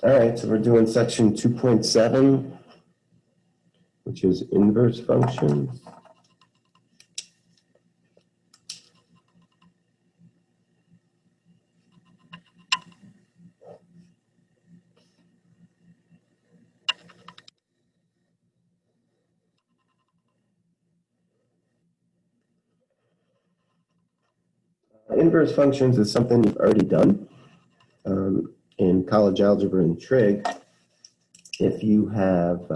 All right, so we're doing section 2.7, which is inverse functions. Inverse functions is something you've already done in college algebra and trig. If you have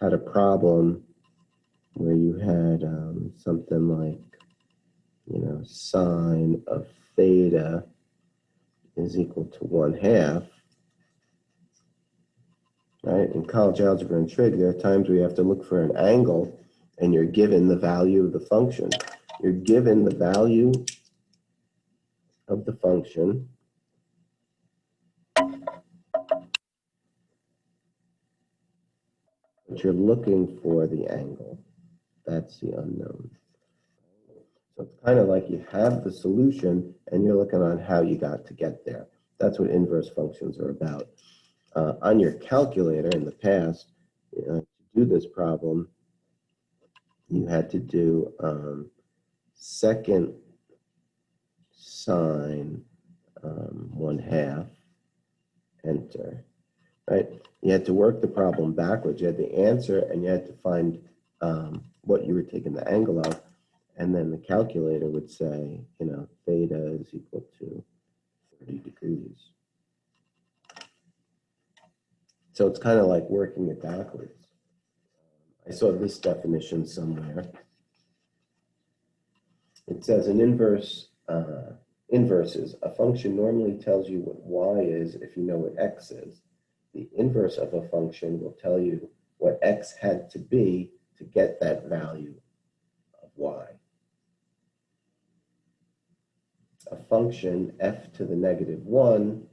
had a problem where you had something like, sine of theta is equal to 1/2, right? In college algebra and trig, there are times where you have to look for an angle and you're given the value of the function. You're given the value of the function, but you're looking for the angle. That's the unknown. So it's kind of like you have the solution and you're looking on how you got to get there. That's what inverse functions are about. On your calculator in the past, to do this problem, you had to do second sine 1/2, enter, right? You had to work the problem backwards. You had the answer and you had to find what you were taking the angle of, and then the calculator would say, theta is equal to 30 degrees. So it's kind of like working it backwards. I saw this definition somewhere. It says an inverse is a function normally tells you what y is if you know what x is. The inverse of a function will tell you what x had to be to get that value of y. A function f to the -1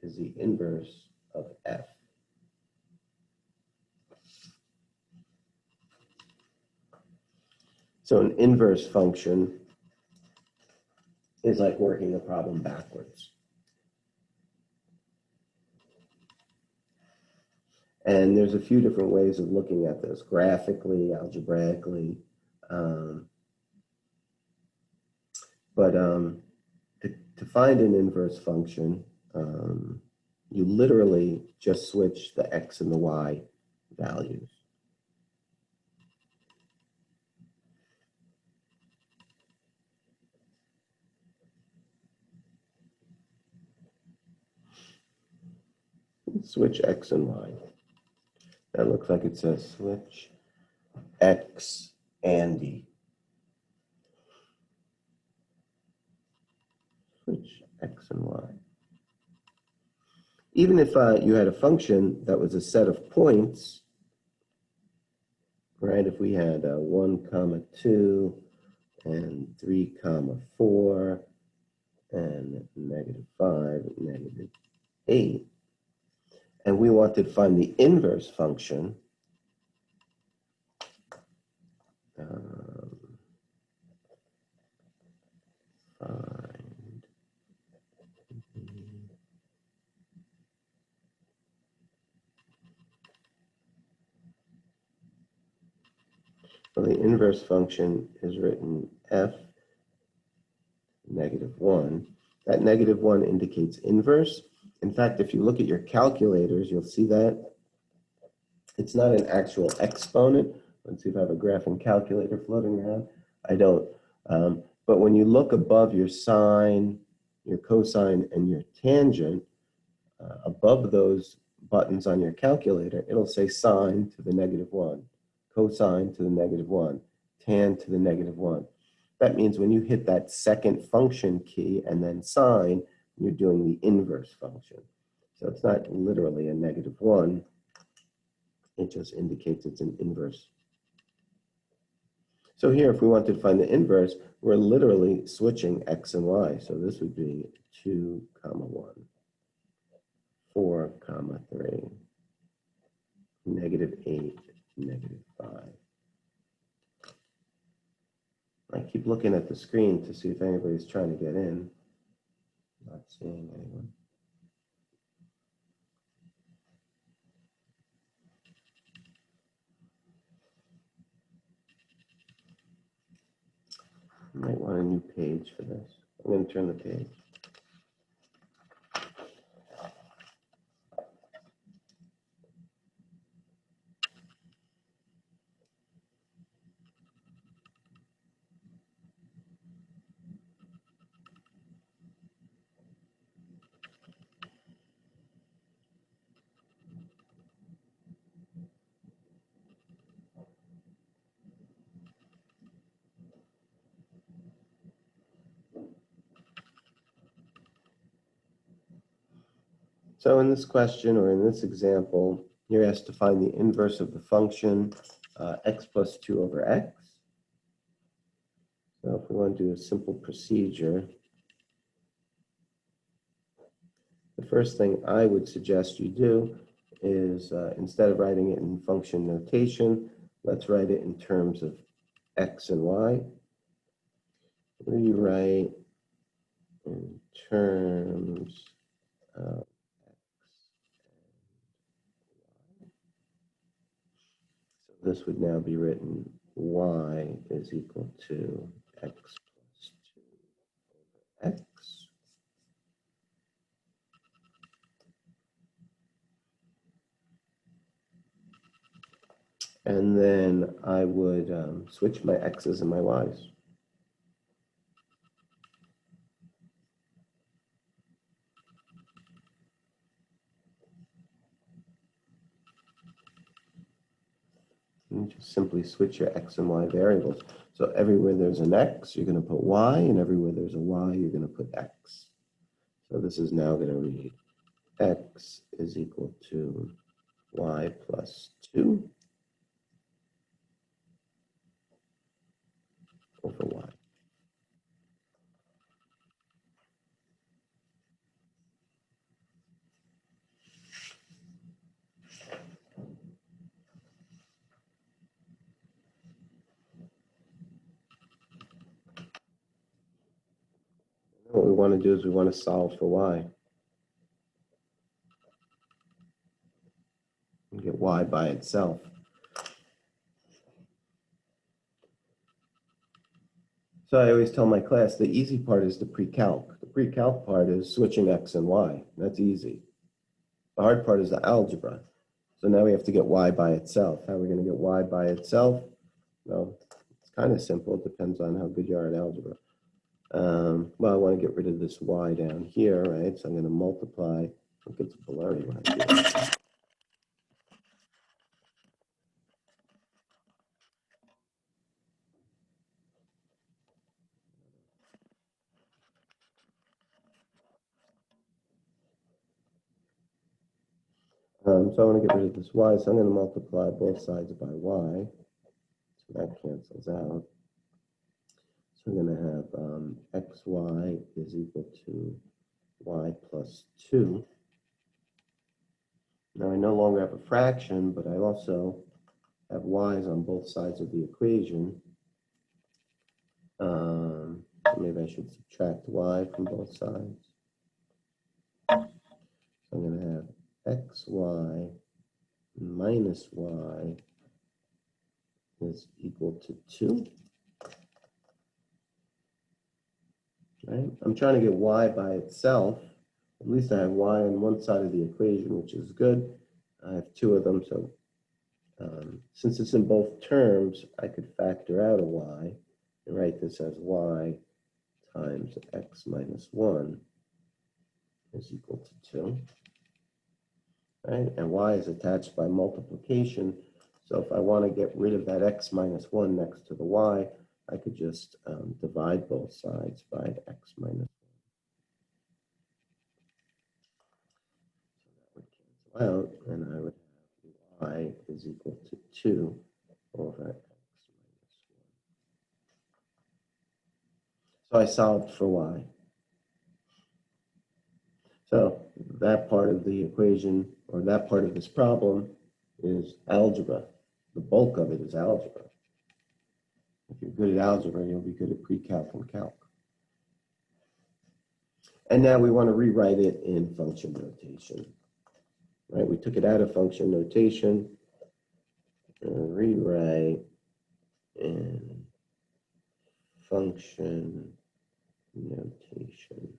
is the inverse of f. So an inverse function is like working a problem backwards. And there's a few different ways of looking at this, graphically, algebraically. But to find an inverse function, you literally just switch the x and the y values. Switch x and y. That looks like it says switch x and switch x and y. Even if you had a function that was a set of points, right? If we had 1, 2 and 3, 4 and -5, -8, and we wanted to find the inverse function, well, the inverse function is written f -1. That -1 indicates inverse. In fact, if you look at your calculators, you'll see that it's not an actual exponent. Let's see if I have a graphing calculator floating around. I don't. But when you look above your sine, your cosine, and your tangent, above those buttons on your calculator, it'll say sine to the -1, cosine to the -1, tan to the -1. That means when you hit that second function key and then sine, you're doing the inverse function. So it's not literally a -1. It just indicates it's an inverse. So here, if we wanted to find the inverse, we're literally switching x and y. So this would be 2, 1, 4, 3, -8, -5. I keep looking at the screen to see if anybody's trying to get in. Not seeing anyone. might want a new page for this. I'm going to turn the page. So in this question, or in this example, you're asked to find the inverse of the function x plus 2 over x. So if we want to do a simple procedure, the first thing I would suggest you do is instead of writing it in function notation, let's write it in terms of x and y. Rewrite in terms of this would now be written y is equal to x plus 2 over x. And then I would switch my x's and my y's. And just simply switch your x and y variables. So everywhere there's an x, you're going to put y, and everywhere there's a y, you're going to put x. So this is now going to read x is equal to y plus 2 over y. What we want to do is we want to solve for y. And get y by itself. So I always tell my class the easy part is the pre-calc. The pre-calc part is switching x and y. That's easy. The hard part is the algebra. So now we have to get y by itself. How are we going to get y by itself? Well, it's kind of simple. It depends on how good you are at algebra. Well, I want to get rid of this y down here, right? So I'm going to multiply. It gets blurry when I do that. So I want to get rid of this y, so I'm going to multiply both sides by y. So that cancels out. So I'm going to have xy is equal to y plus 2. Now I no longer have a fraction, but I also have y's on both sides of the equation. So maybe I should subtract y from both sides. So I'm going to have xy minus y is equal to 2. Right? I'm trying to get y by itself. At least I have y on one side of the equation, which is good. I have 2 of them, so since it's in both terms, I could factor out a y and write this as y times x minus 1 is equal to 2. Right? And y is attached by multiplication. So if I want to get rid of that x minus 1 next to the y, I could just divide both sides by x minus 1. So that would cancel out, and I would have y is equal to 2 over x minus 1. So I solved for y. So that part of the equation, or that part of this problem, is algebra. The bulk of it is algebra. If you're good at algebra, you'll be good at pre-calc and calc. And now we want to rewrite it in function notation. Right? We took it out of function notation and rewrite in function notation.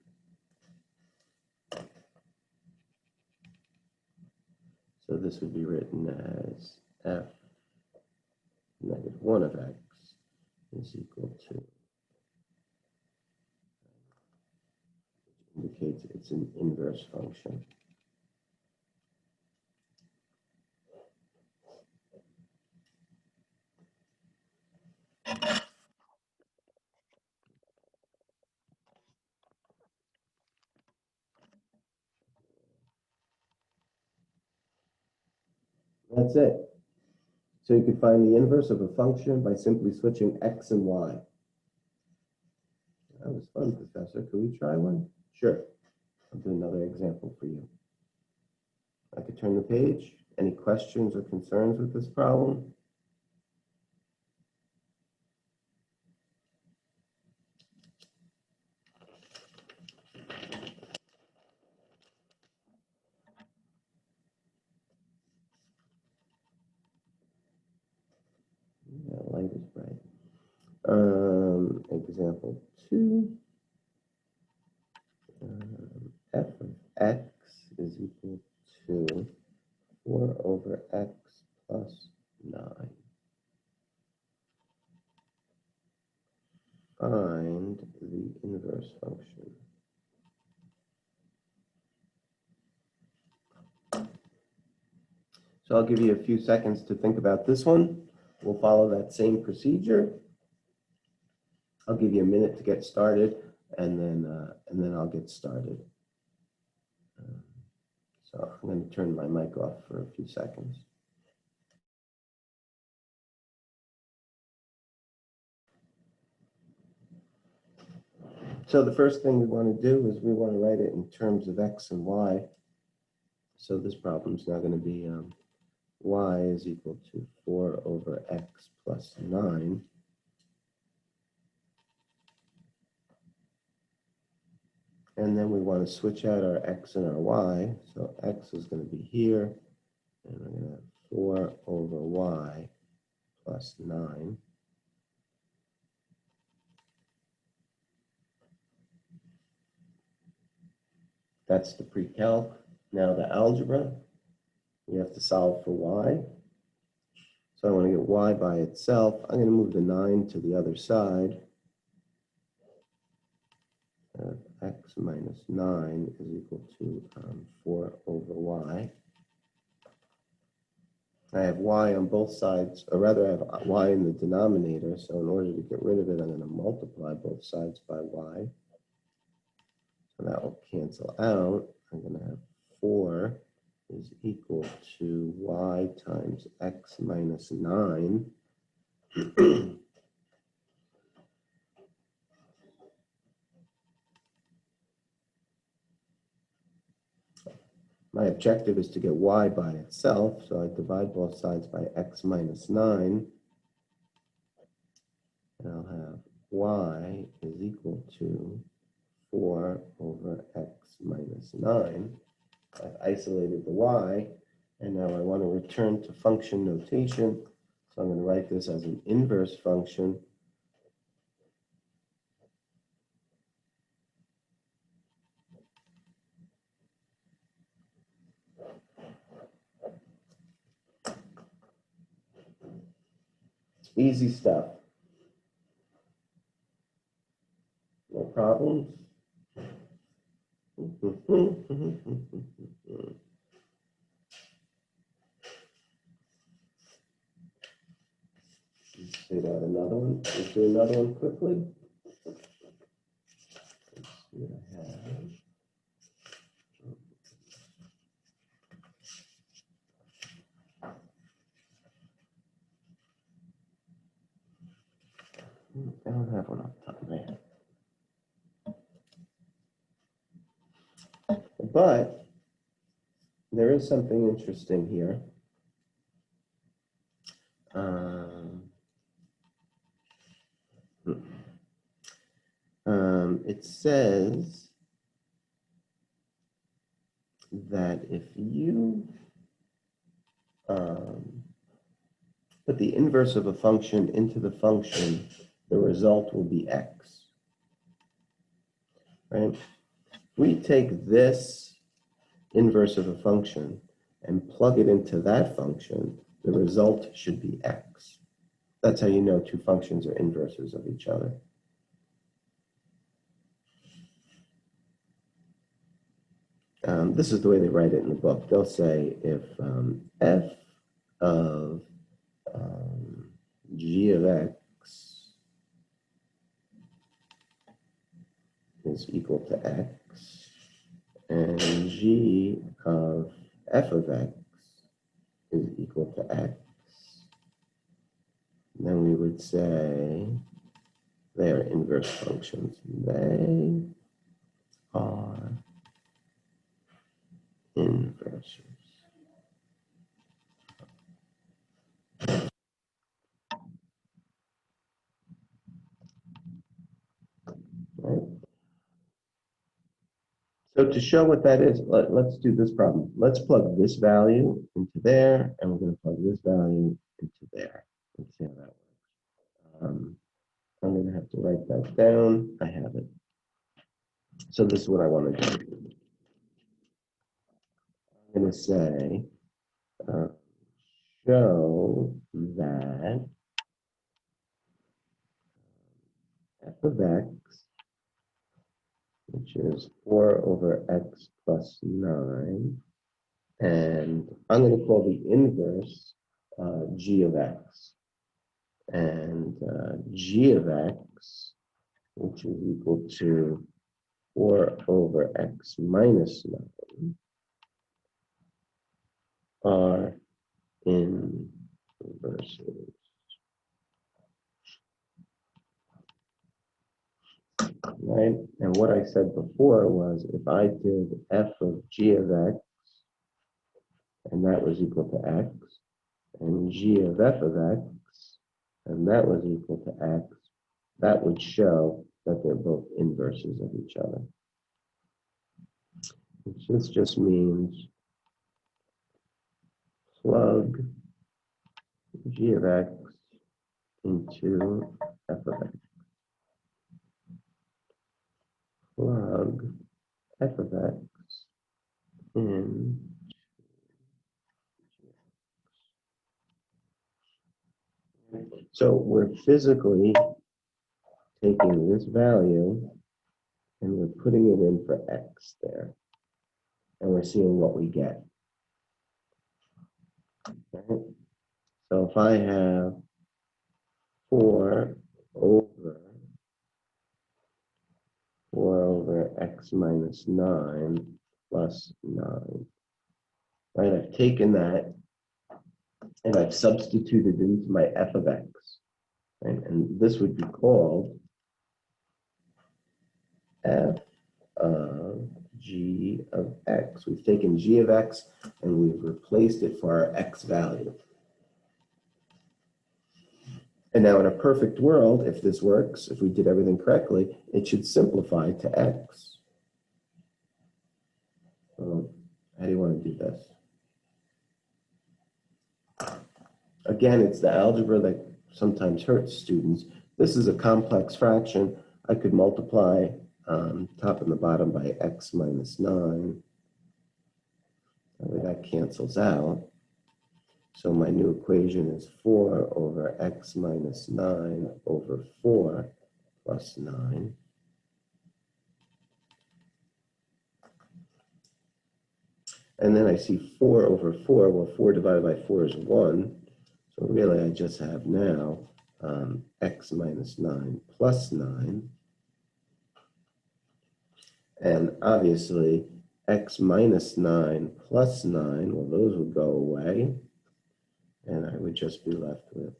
So this would be written as f negative 1 of x is equal to, which indicates it's an inverse function. That's it. So you could find the inverse of a function by simply switching x and y. That was fun, Professor. Could we try one? Sure. I'll do another example for you. I could turn the page. Any questions or concerns with this problem? Yeah, light is bright. Example 2. F of x is equal to 4 over x plus 9. Find the inverse function. So I'll give you a few seconds to think about this one. We'll follow that same procedure. I'll give you a minute to get started, and then I'll get started. So I'm going to turn my mic off for a few seconds. So the first thing we want to do is we want to write it in terms of x and y. So this problem is now going to be y is equal to 4 over x plus 9. And then we want to switch out our x and our y. So x is going to be here, and we're going to have 4 over y plus 9. That's the pre-calc. Now the algebra, we have to solve for y. So I want to get y by itself. I'm going to move the 9 to the other side. X minus 9 is equal to 4 over y. I have y on both sides, or rather I have y in the denominator, so in order to get rid of it, I'm going to multiply both sides by y. So that will cancel out. I'm going to have 4 is equal to y times x minus 9. My objective is to get y by itself, so I divide both sides by x minus 9. And I'll have y is equal to 4 over x minus 9. I've isolated the y, and now I want to return to function notation. So I'm going to write this as an inverse function. Easy stuff. No problems. Let's see that another one. Let's do another one quickly. Let's see what I have. I don't have one off the top of my head. But there is something interesting here. It says that if you put the inverse of a function into the function, the result will be x, right? If we take this inverse of a function and plug it into that function, the result should be x. That's how you know two functions are inverses of each other. This is the way they write it in the book. They'll say if f of g of x is equal to x, and g of f of x is equal to x, then we would say they are inverse functions. They are inverses. Right? So to show what that is, let's do this problem. Let's plug this value into there, and we're going to plug this value into there. Let's see how that works. I'm going to have to write that down. I have it. So this is what I want to do. I'm going to say, show that f of x, which is 4 over x plus 9, and I'm going to call the inverse g of x. And g of x, which is equal to 4 over x minus 9, are inverses. Right? And what I said before was if I did f of g of x, and that was equal to x, and g of f of x, and that was equal to x, that would show that they're both inverses of each other. This just means plug g of x into f of x. Plug f of x in. So we're physically taking this value and we're putting it in for x there. And we're seeing what we get. Right? So if I have 4 over x minus 9 plus 9, right? I've taken that and I've substituted into my f of x, right? And this would be called f of g of x. We've taken g of x and we've replaced it for our x value. And now in a perfect world, if this works, if we did everything correctly, it should simplify to x. So how do you want to do this? Again, it's the algebra that sometimes hurts students. This is a complex fraction. I could multiply top and the bottom by x minus 9. That cancels out. So my new equation is 4 over x minus 9 over 4 plus 9. And then I see 4 over 4. Well, 4 divided by 4 is 1. So really I just have now x minus 9 plus 9. And obviously x minus 9 plus 9, well, those would go away. And I would just be left with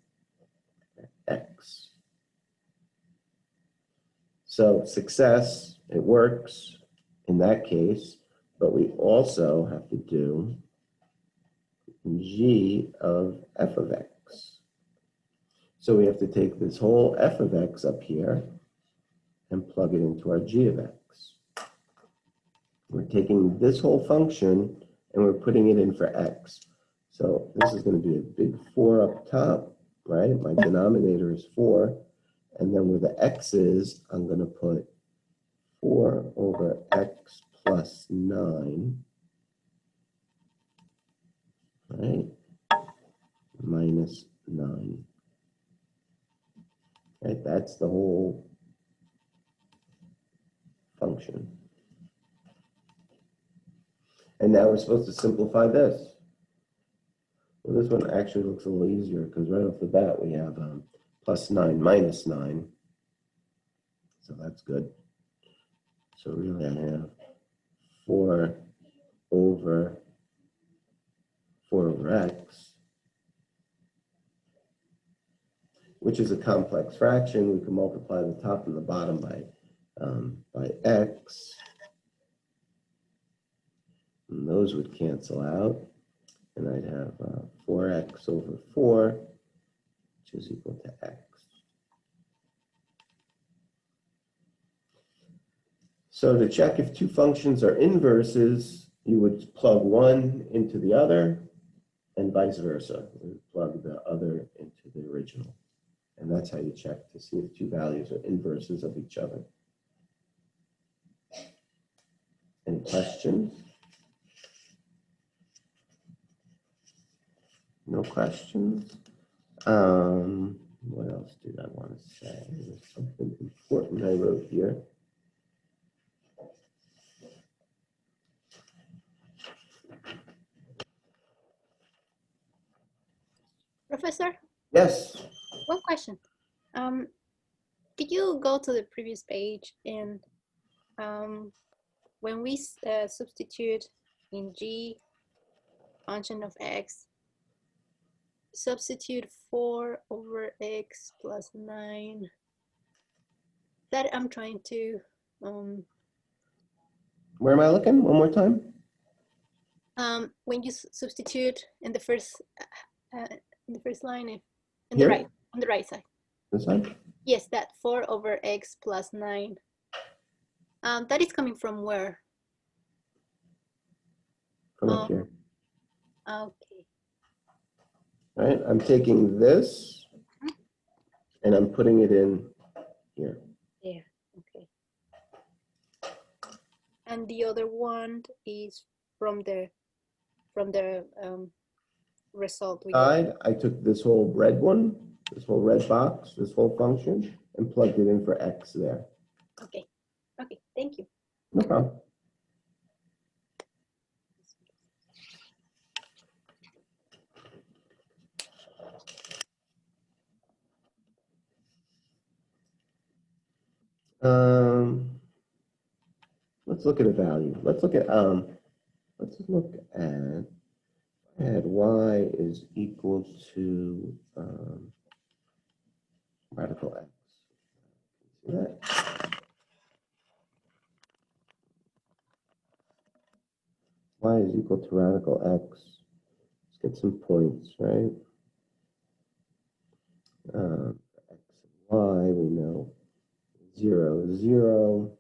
x. So success, it works in that case, but we also have to do g of f of x. So we have to take this whole f of x up here and plug it into our g of x. We're taking this whole function and we're putting it in for x. So this is going to be a big 4 up top, right? My denominator is 4. And then where the x is, I'm going to put 4 over x plus 9, right, minus 9. Right, that's the whole function. And now we're supposed to simplify this. Well, this one actually looks a little easier because right off the bat we have plus 9 minus 9. So that's good. So really I have 4 over x, which is a complex fraction. We can multiply the top and the bottom by x. And those would cancel out. And I'd have 4x over 4, which is equal to x. So to check if two functions are inverses, you would plug one into the other, and vice versa. You would plug the other into the original. And that's how you check to see if two values are inverses of each other. Any questions? No questions? What else did I want to say? There's something important I wrote here. Professor? Yes. One question. Could you go to the previous page and when we substitute in G function of x, substitute 4 over x plus 9. That I'm trying to. Where am I looking? One more time. When you substitute in the first line, on the right side. This side? Yes, that 4 over x plus 9. That is coming from where? From up here. Okay. Right? I'm taking this and I'm putting it in here. There. Okay. And the other one is from the result. I took this whole red one, this whole red box, this whole function, and plugged it in for x there. Okay. Okay. Thank you. No problem. Let's look at a value. Let's look at I had y is equal to radical x. See that? Y is equal to radical x. Let's get some points, right? X and y, we know 0, 0.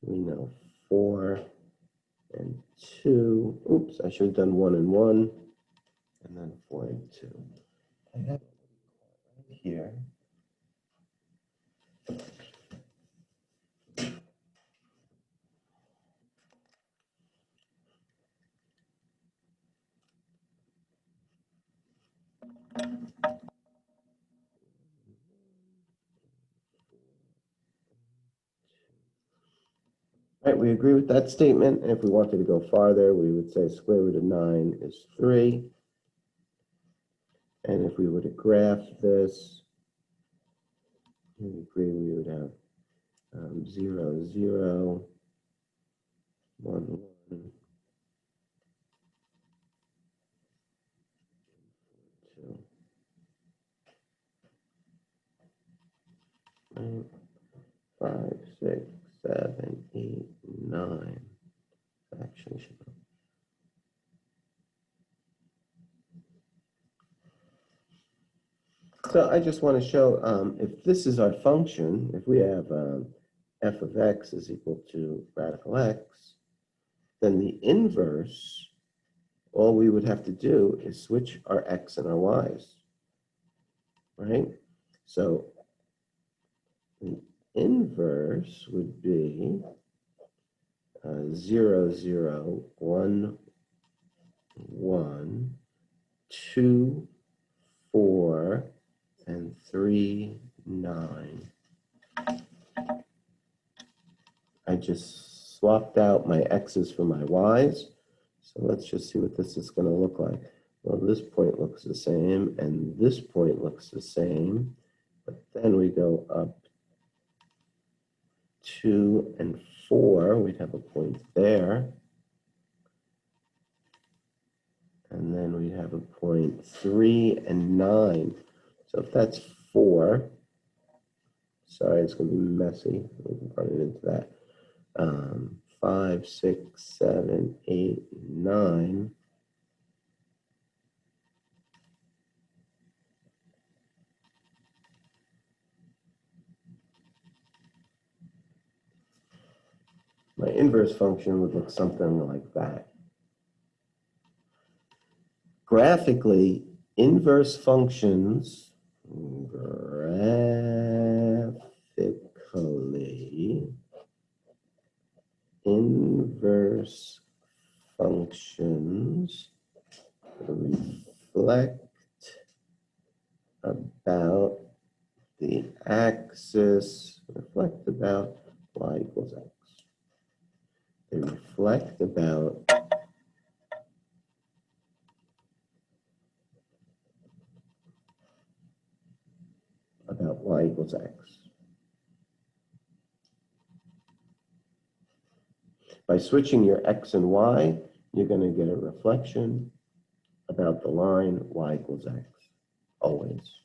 We know 4 and 2. Oops, I should have done 1 and 1, and then 4 and 2. I have it right here. Right, we agree with that statement. And if we wanted to go farther, we would say square root of 9 is 3. And if we were to graph this, we agree we would have 0, 0, 1, 1. 2. Right. 5, 6, 7, 8, 9. Actually, should go. So I just want to show if this is our function, if we have f of x is equal to radical x, then the inverse, all we would have to do is switch our x and our y's, right? So the inverse would be 0, 0, 1, 1, 2, 4, and 3, 9. I just swapped out my x's for my y's. So let's just see what this is going to look like. Well, this point looks the same, and this point looks the same. But then we go up 2 and 4. We'd have a point there. And then we have a point 3 and 9. So if that's 4, sorry, it's going to be messy. We can run it into that. 5, 6, 7, 8, 9. My inverse function would look something like that. Graphically, inverse functions, inverse functions reflect about the axis, reflect about y equals x. They reflect about y equals x. By switching your x and y, you're going to get a reflection about the line y equals x. Always.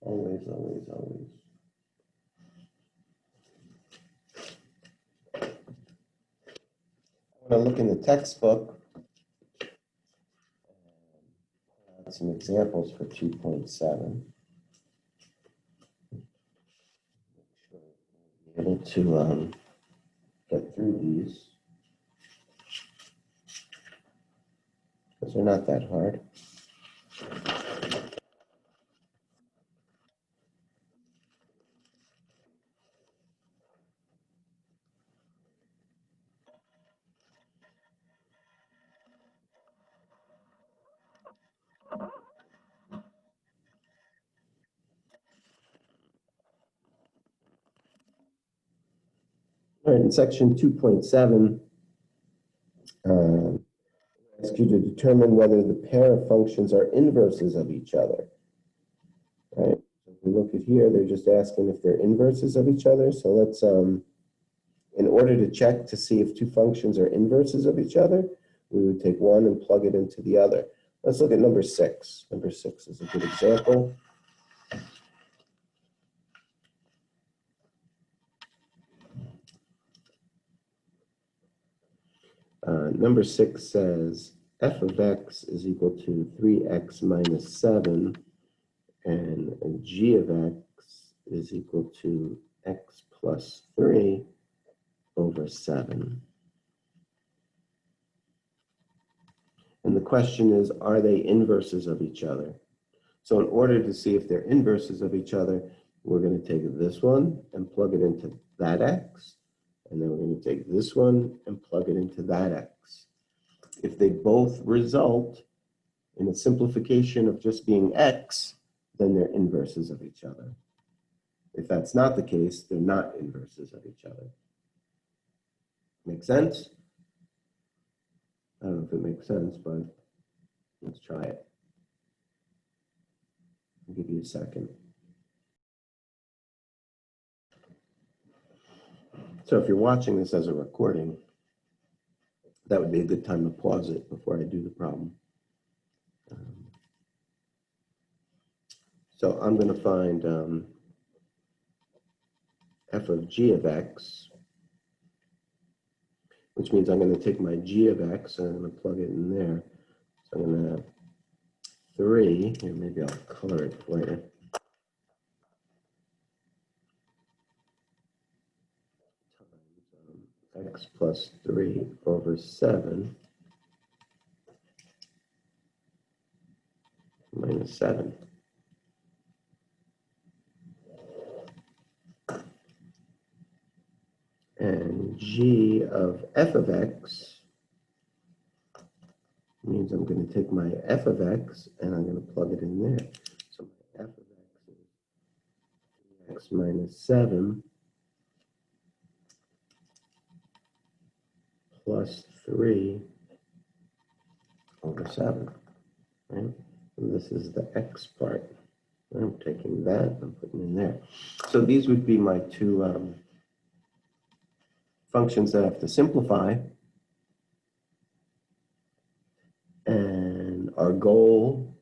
Always, always, always. I'm going to look in the textbook and some examples for 2.7. Be able to get through these because they're not that hard. All right, in section 2.7, ask you to determine whether the pair of functions are inverses of each other. Right? So if we look at here, they're just asking if they're inverses of each other. So let's, in order to check to see if two functions are inverses of each other, we would take one and plug it into the other. Let's look at number 6. Number 6 is a good example. Number 6 says f of x is equal to 3x minus 7, and g of x is equal to x plus 3 over 7. And the question is, are they inverses of each other? So in order to see if they're inverses of each other, we're going to take this one and plug it into that x. And then we're going to take this one and plug it into that x. If they both result in a simplification of just being x, then they're inverses of each other. If that's not the case, they're not inverses of each other. Make sense? I don't know if it makes sense, but let's try it. I'll give you a second. So if you're watching this as a recording, that would be a good time to pause it before I do the problem. So I'm going to find f of g of x, which means I'm going to take my g of x and I'm going to plug it in there. So I'm going to have 3, here maybe I'll color it for you. Times x plus 3 over 7 minus 7. And g of f of x means I'm going to take my f of x and I'm going to plug it in there. So my f of x is x minus 7 plus 3 over 7, right? And this is the x part. I'm taking that, I'm putting in there. So these would be my two functions that I have to simplify. And our goal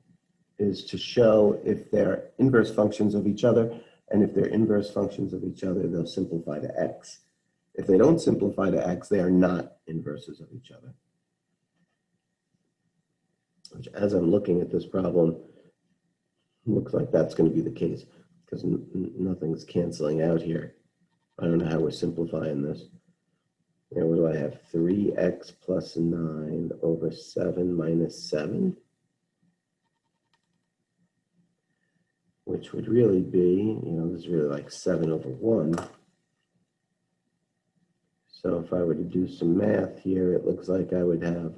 is to show if they're inverse functions of each other, and if they're inverse functions of each other, they'll simplify to x. If they don't simplify to x, they are not inverses of each other. Which, as I'm looking at this problem, looks like that's going to be the case, because nothing's canceling out here. I don't know how we're simplifying this. And what do I have? 3x plus 9 over 7 minus 7, which would really be, this is really like 7 over 1. So if I were to do some math here, it looks like I would have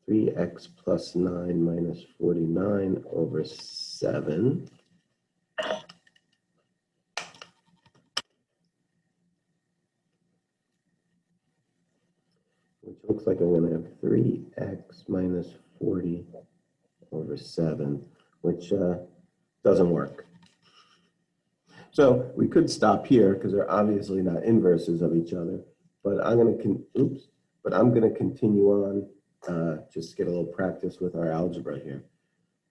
3x plus 9 minus 49 over 7. Which looks like I'm going to have 3x minus 40 over 7, which doesn't work. So we could stop here because they're obviously not inverses of each other. But I'm going to continue on, just get a little practice with our algebra here.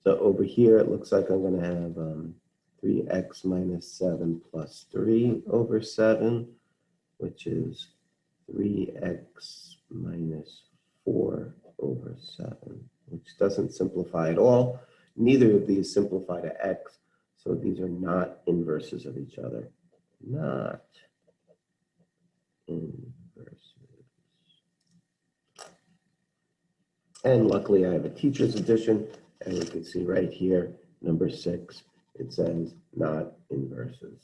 So over here, it looks like I'm going to have 3x minus 7 plus 3 over 7, which is 3x minus 4 over 7, which doesn't simplify at all. Neither of these simplify to x, so these are not inverses of each other. Not inverses. And luckily I have a teacher's edition, and we can see right here, number 6, it says not inverses.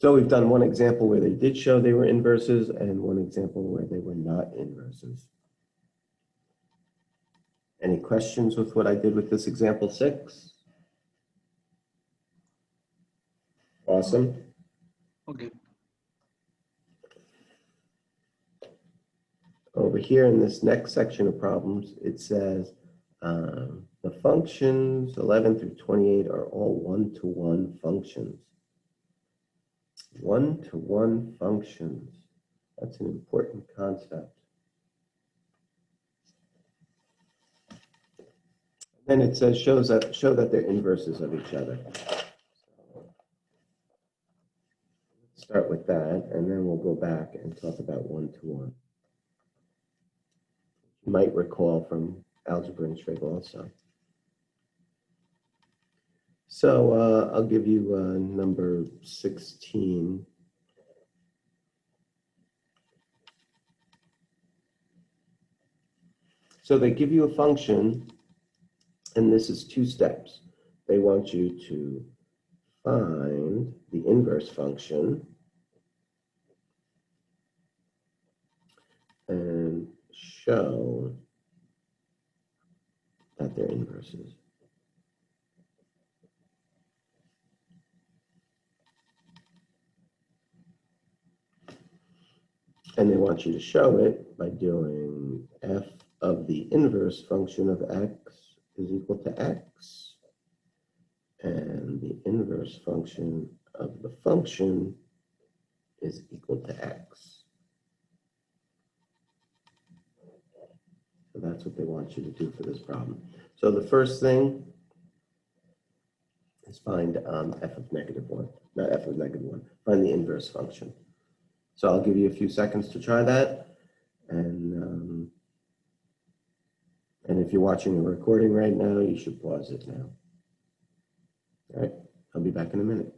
So we've done one example where they did show they were inverses and one example where they were not inverses. Any questions with what I did with this example 6? Awesome. Okay. Over here in this next section of problems, it says the functions 11 through 28 are all one-to-one functions. One-to-one functions. That's an important concept. Then it says show that they're inverses of each other. Let's start with that, and then we'll go back and talk about one-to-one. You might recall from algebra and trig also. So I'll give you number 16. So they give you a function, and this is 2 steps. They want you to find the inverse function and show that they're inverses. And they want you to show it by doing f of the inverse function of x is equal to x, and the inverse function of the function is equal to x. So that's what they want you to do for this problem. So the first thing is find f of -1, not f of -1, find the inverse function. So I'll give you a few seconds to try that. And if you're watching the recording right now, you should pause it now. All right, I'll be back in a minute.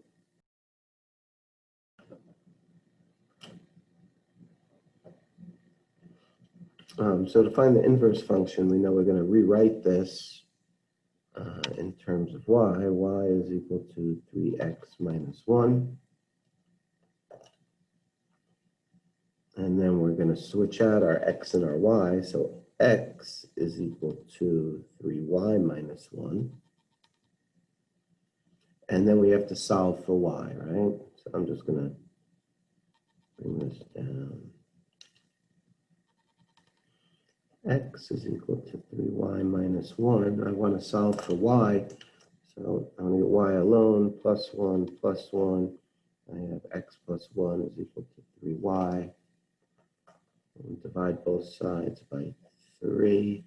So to find the inverse function, we know we're going to rewrite this in terms of y is equal to 3x minus 1. And then we're going to switch out our x and our y. So x is equal to 3y minus 1. And then we have to solve for y, right? So I'm just going to bring this down. X is equal to 3y minus 1. I want to solve for y. So I'm going to get y alone, plus 1, plus 1. I have x plus 1 is equal to 3y. And divide both sides by 3.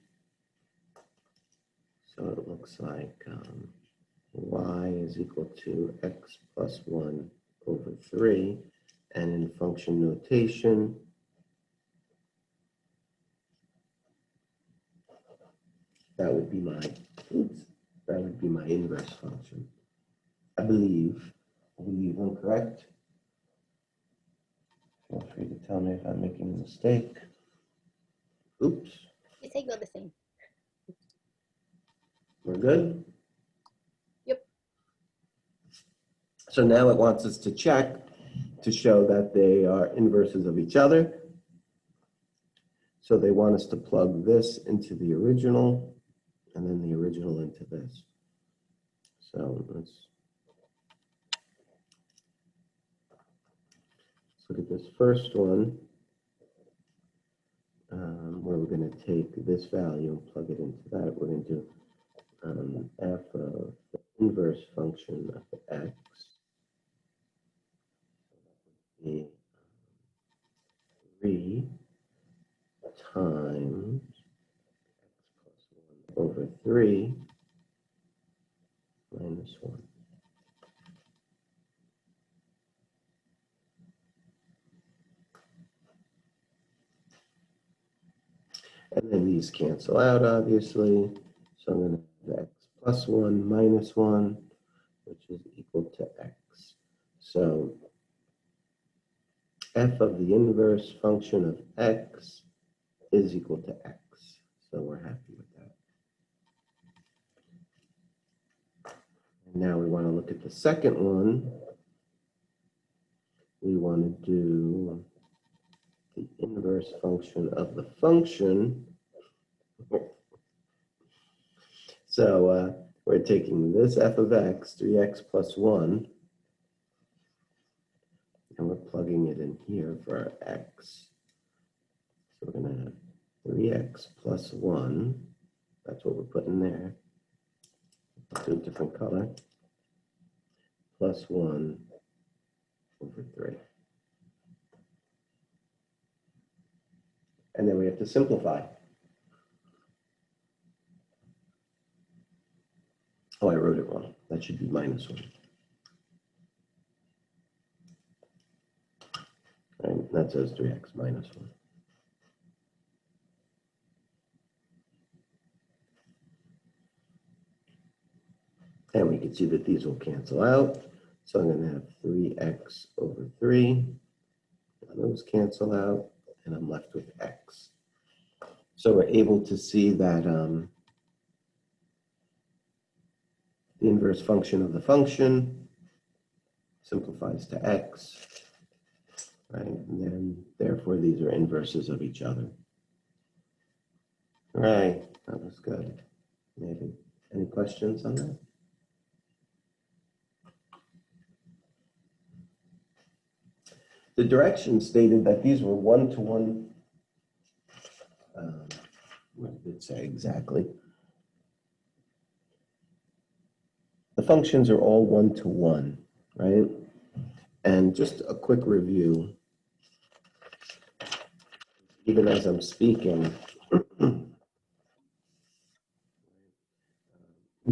So it looks like y is equal to x plus 1 over 3. And in function notation, that would be my inverse function. I believe I'm correct. Feel free to tell me if I'm making a mistake. Oops. You say go the same. We're good? Yep. So now it wants us to check to show that they are inverses of each other. So they want us to plug this into the original and then the original into this. So let's look at this first one, where we're going to take this value and plug it into that. We're going to do f of the inverse function of x be 3 times x plus 1 over 3 minus 1. And then these cancel out, obviously. So I'm going to have x plus 1 minus 1, which is equal to x. So f of the inverse function of x is equal to x. So we're happy with that. And now we want to look at the second one. We want to do the inverse function of the function. So we're taking this f of x, 3x plus 1, and we're plugging it in here for our x. So we're going to have 3x plus 1. That's what we're putting there. Let's do a different color. Plus 1 over 3. And then we have to simplify. Oh, I wrote it wrong. That should be minus 1. Right, that says 3x minus 1. And we can see that these will cancel out. So I'm going to have 3x over 3. Those cancel out, and I'm left with x. So we're able to see that the inverse function of the function simplifies to x, right? And then, therefore, these are inverses of each other. All right, that was good. Maybe. Any questions on that? The directions stated that these were one-to-one. What did it say exactly? The functions are all one-to-one, right? And just a quick review, even as I'm speaking, you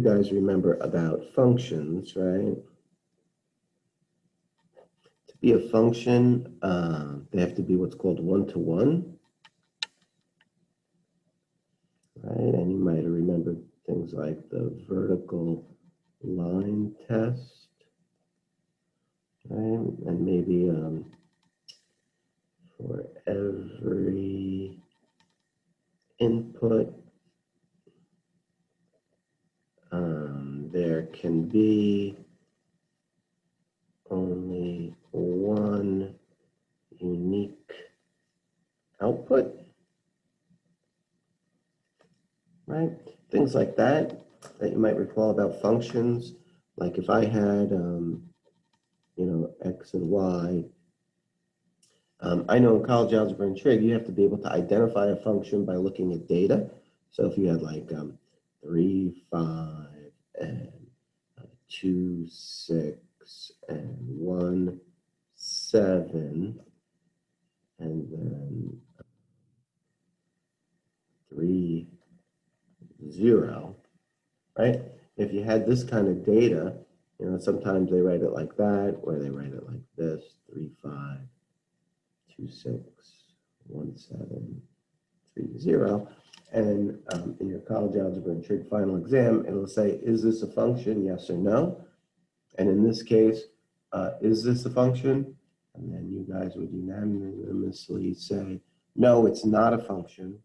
guys remember about functions, right? To be a function, they have to be what's called one-to-one, right? And you might remember things like the vertical line test, right? And maybe for every input, be only one unique output, right? Things like that you might recall about functions. Like if I had, X and Y, I know in college algebra and trig, you have to be able to identify a function by looking at data. So if you had like 3, 5, and 2, 6, and 1, 7, and then 3, 0, right? If you had this kind of data, sometimes they write it like that, or they write it like this, 3, 5, 2, 6, 1, 7, 3, 0. And in your college algebra and trig final exam, it'll say, is this a function, yes or no? And in this case, is this a function? And then you guys would unanimously say, no, it's not a function,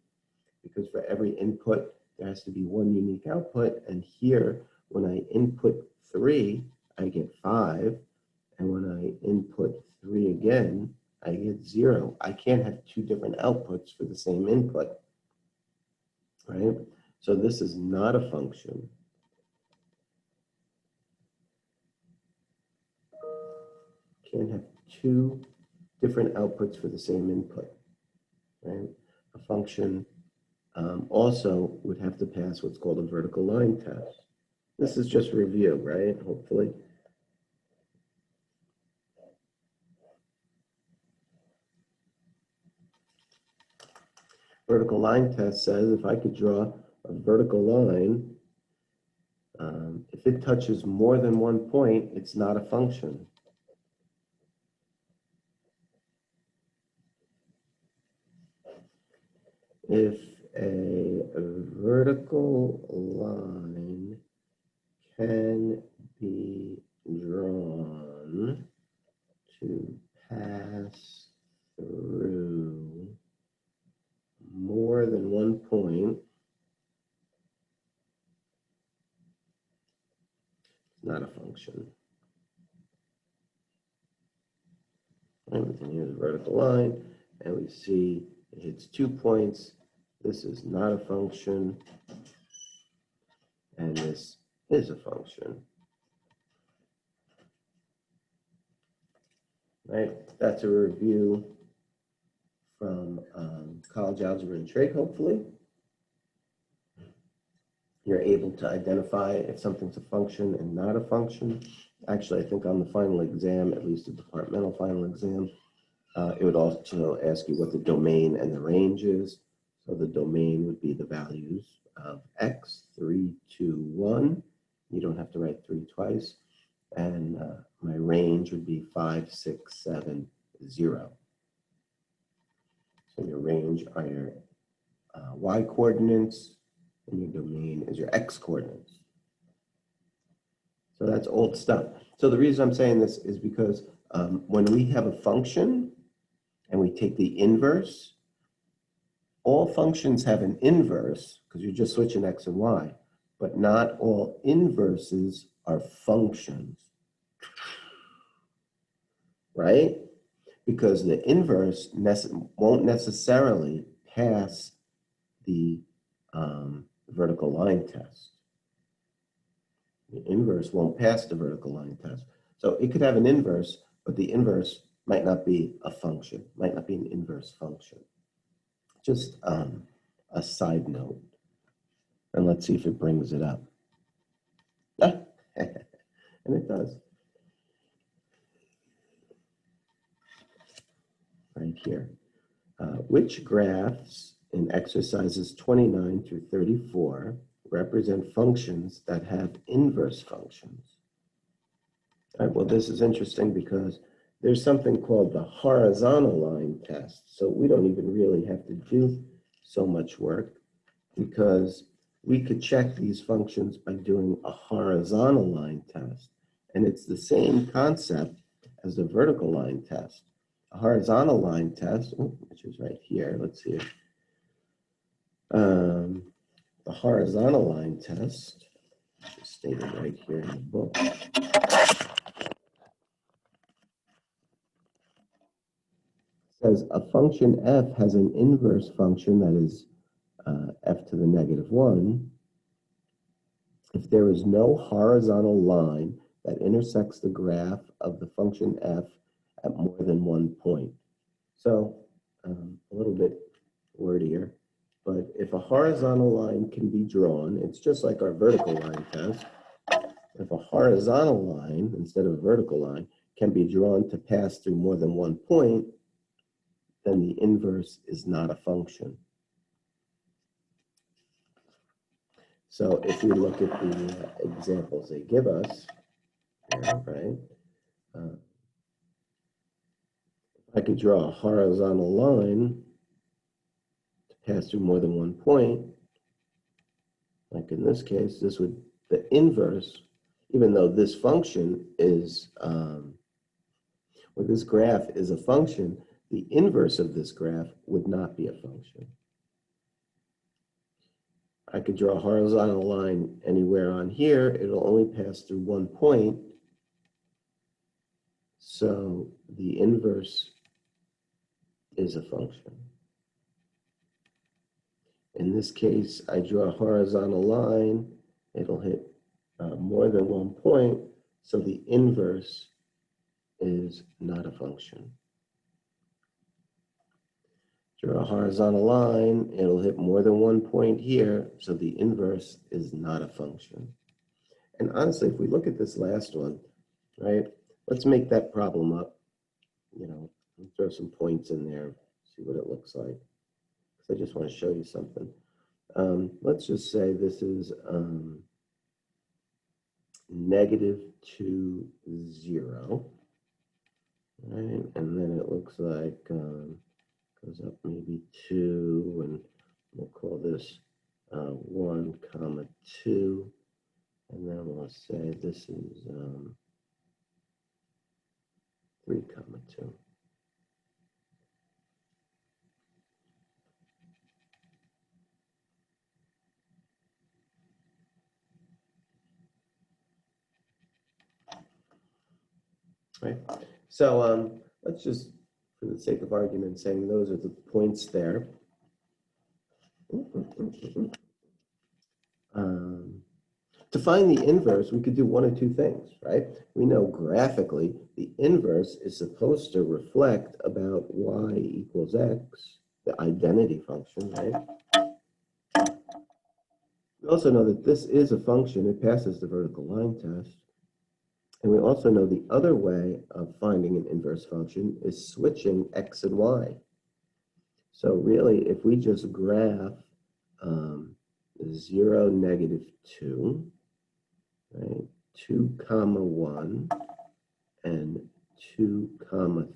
because for every input, there has to be one unique output. And here, when I input 3, I get 5. And when I input 3 again, I get 0. I can't have two different outputs for the same input, right? So this is not a function. Can't have two different outputs for the same input, right? A function also would have to pass what's called a vertical line test. This is just review, right? Hopefully. Vertical line test says if I could draw a vertical line, if it touches more than one point, it's not a function. If a vertical line can be drawn to pass through more than one point, it's not a function. And we can use a vertical line, and we see it hits 2 points. This is not a function, and this is a function. Right? That's a review from college algebra and trig, hopefully. You're able to identify if something's a function and not a function. Actually, I think on the final exam, at least the departmental final exam, it would also ask you what the domain and the range is. So the domain would be the values of x, 3, 2, 1. You don't have to write 3 twice. And my range would be 5, 6, 7, 0. So your range are your y coordinates, and your domain is your x coordinates. So that's old stuff. So the reason I'm saying this is because when we have a function and we take the inverse, all functions have an inverse because you're just switching x and y, but not all inverses are functions, right? Because the inverse won't necessarily pass the vertical line test. The inverse won't pass the vertical line test. So it could have an inverse, but the inverse might not be a function, might not be an inverse function. Just a side note. And let's see if it brings it up. And it does. Right here. Which graphs in exercises 29 through 34 represent functions that have inverse functions? All right, well, this is interesting because there's something called the horizontal line test. So we don't even really have to do so much work because we could check these functions by doing a horizontal line test. And it's the same concept as the vertical line test. A horizontal line test, which is right here, let's see. The horizontal line test It's stated right here in the book. Says a function f has an inverse function that is f to the negative 1 if there is no horizontal line that intersects the graph of the function f at more than one point. So a little bit wordier, but if a horizontal line can be drawn, it's just like our vertical line test. If a horizontal line instead of a vertical line can be drawn to pass through more than one point, then the inverse is not a function. So if we look at the examples they give us, right? I could draw a horizontal line to pass through more than one point. Like in this case, this would, the inverse, even though this function is, or this graph is a function, the inverse of this graph would not be a function. I could draw a horizontal line anywhere on here. It'll only pass through one point. So the inverse is a function. In this case, I draw a horizontal line. It'll hit more than one point. So the inverse is not a function. Draw a horizontal line, it'll hit more than one point here, so the inverse is not a function. And honestly, if we look at this last one, right, let's make that problem up, you know, throw some points in there, see what it looks like. Because I just want to show you something. Let's just say this is -2, 0, right, and then it looks like goes up maybe 2, and we'll call this 1, 2, and then we'll say this is 3, 2. Right. So let's just, for the sake of argument, saying those are the points there. To find the inverse, we could do one of two things, right? We know graphically the inverse is supposed to reflect about y equals x, the identity function, right? We also know that this is a function. It passes the vertical line test. And we also know the other way of finding an inverse function is switching x and y. So really, if we just graph 0, -2, right, 2, 1, and 2,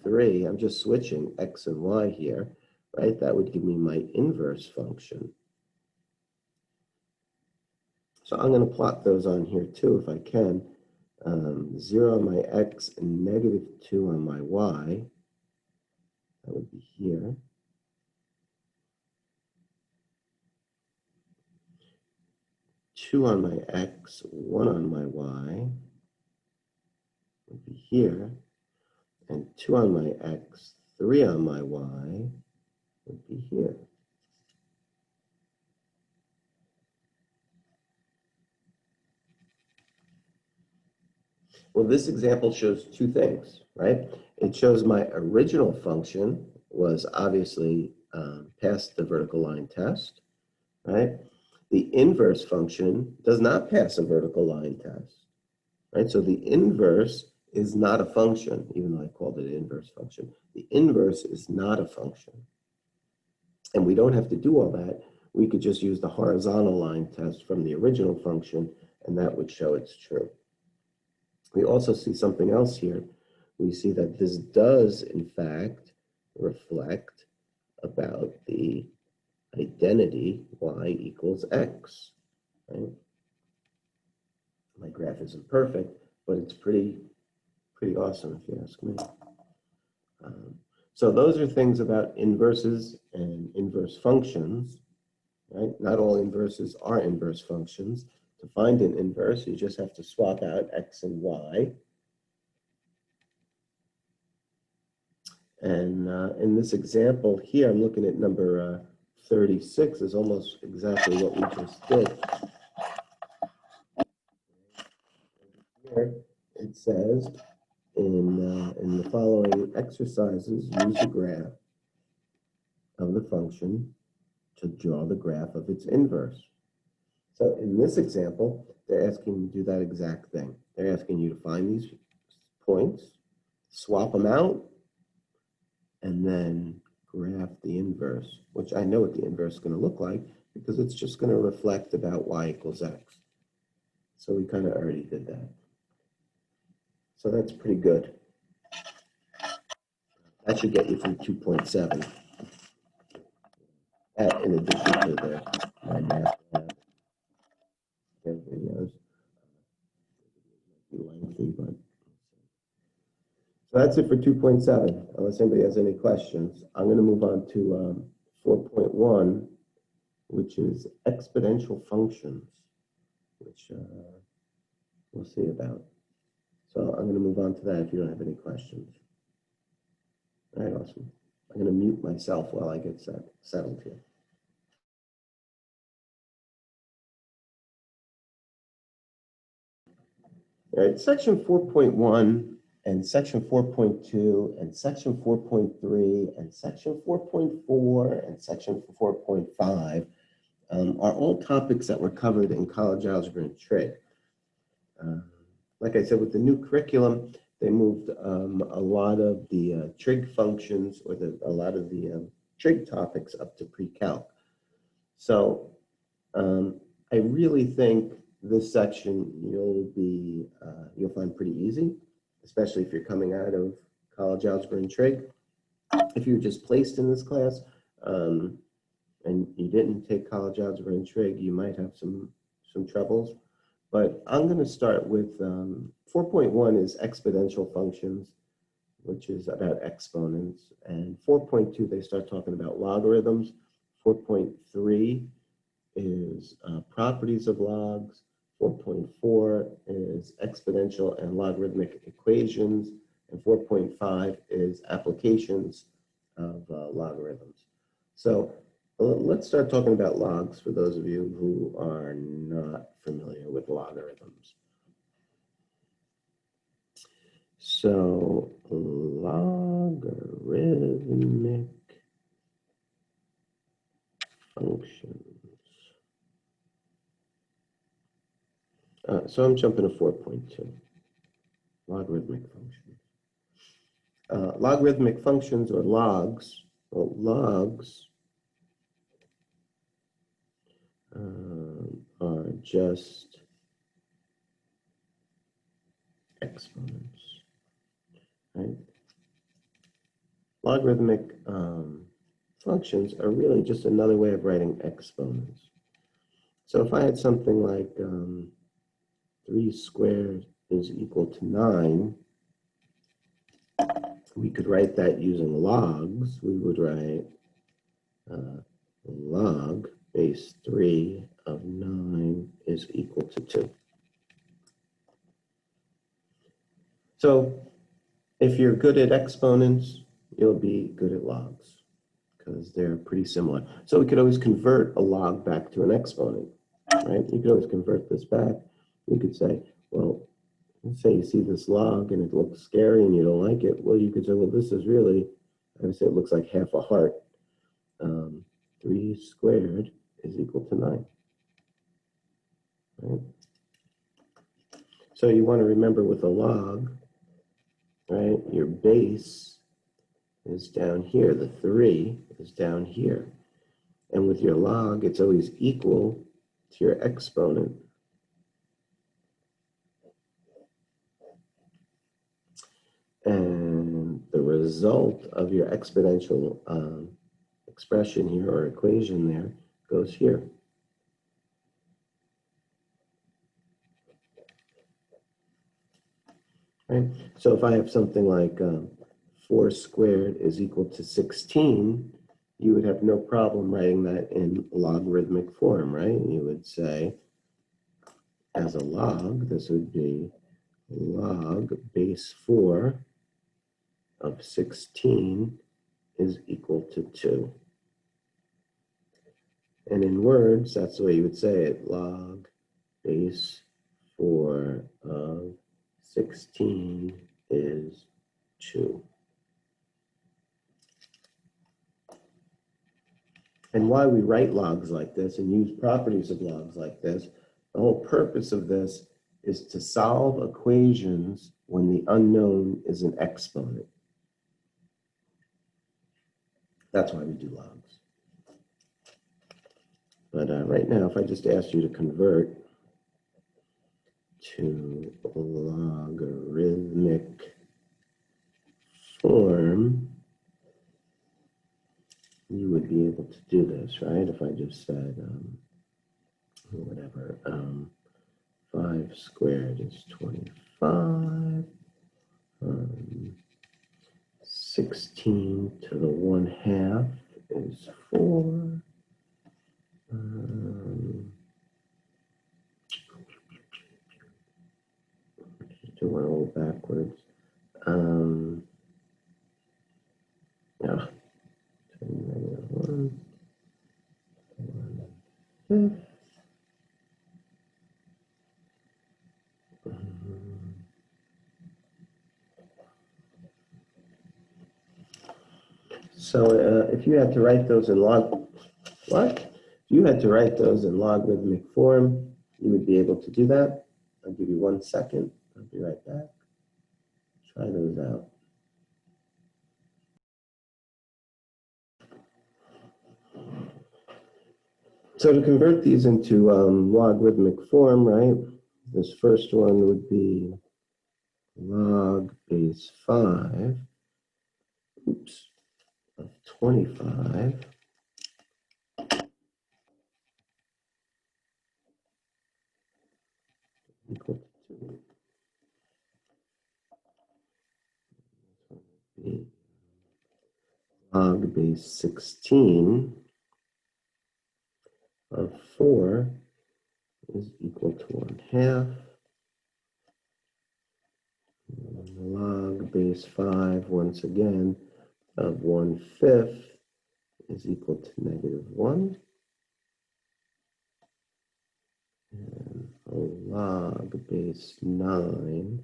3, I'm just switching x and y here, right? That would give me my inverse function. So I'm going to plot those on here too, if I can. 0 on my x and -2 on my y. That would be here. 2 on my x, 1 on my y would be here. And 2 on my x, 3 on my y would be here. Well, this example shows two things, right? It shows my original function was obviously past the vertical line test, right? The inverse function does not pass a vertical line test, right? So the inverse is not a function, even though I called it an inverse function. The inverse is not a function. And we don't have to do all that. We could just use the horizontal line test from the original function, and that would show it's true. We also see something else here. We see that this does, in fact, reflect about the identity y equals x, right? My graph isn't perfect, but it's pretty awesome if you ask me. So those are things about inverses and inverse functions, right? Not all inverses are inverse functions, to find an inverse, you just have to swap out x and y. And in this example here, I'm looking at number 36, is almost exactly what we just did. Here it says, in the following exercises, use the graph of the function to draw the graph of its inverse. So in this example, they're asking you to do that exact thing. They're asking you to find these points, swap them out, and then graph the inverse, which I know what the inverse is going to look like because it's just going to reflect about y equals x. So we kind of already did that. So that's pretty good. That should get you through 2.7. In addition to my math videos. Lengthy, but so that's it for 2.7. Unless anybody has any questions, I'm going to move on to 4.1, which is exponential functions, which we'll see about. So I'm going to move on to that if you don't have any questions. All right, awesome. I'm going to mute myself while I get settled here. All right, section 4.1 and section 4.2 and section 4.3 and section 4.4 and section 4.5 are all topics that were covered in college algebra and trig. Like I said, with the new curriculum, they moved a lot of the trig functions or a lot of the trig topics up to pre-calc. So I really think this section you'll find pretty easy, especially if you're coming out of college algebra and trig. If you're just placed in this class and you didn't take college algebra and trig, you might have some troubles. But I'm going to start with 4.1 is exponential functions, which is about exponents, and 4.2 they start talking about logarithms. 4.3 is properties of logs. 4.4 is exponential and logarithmic equations, and 4.5 is applications of logarithms. So let's start talking about logs for those of you who are not familiar with logarithms. So logarithmic functions. So I'm jumping to 4.2, logarithmic functions. Logarithmic functions or logs, well, logs are just exponents, right? Logarithmic functions are really just another way of writing exponents. So if I had something like 3 squared is equal to 9, we could write that using logs. We would write log base 3 of 9 is equal to 2. So if you're good at exponents, you'll be good at logs because they're pretty similar. So we could always convert a log back to an exponent, right? You could always convert this back. You could say, well, let's say you see this log and it looks scary and you don't like it. Well, you could say, well, this is really, I would say it looks like half a heart. 3 squared is equal to 9. Right? So you want to remember with a log, right, your base is down here. The 3 is down here. And with your log, it's always equal to your exponent. And the result of your exponential expression here or equation there goes here. Right? So if I have something like 4 squared is equal to 16, you would have no problem writing that in logarithmic form, right? You would say as a log, this would be log base 4 of 16 is equal to 2. And in words, that's the way you would say it. Log base 4 of 16 is 2. And why we write logs like this and use properties of logs like this, the whole purpose of this is to solve equations when the unknown is an exponent. That's why we do logs. But right now, if I just asked you to convert to logarithmic form, you would be able to do this, right? If I just said, whatever, 5 squared is 25, 16 to the 1/2 is 4. Just do one a little backwards. Yeah. -1, 1/5. So if you had to write those in If you had to write those in logarithmic form, you would be able to do that. I'll give you 1 second. I'll be right back. Try those out. So to convert these into logarithmic form, right? This first one would be log base 5, of 25 equal to 2. Log base 16 of 4 is equal to 1/2. Log base 5, once again, of 1/5 is equal to -1. And log base 9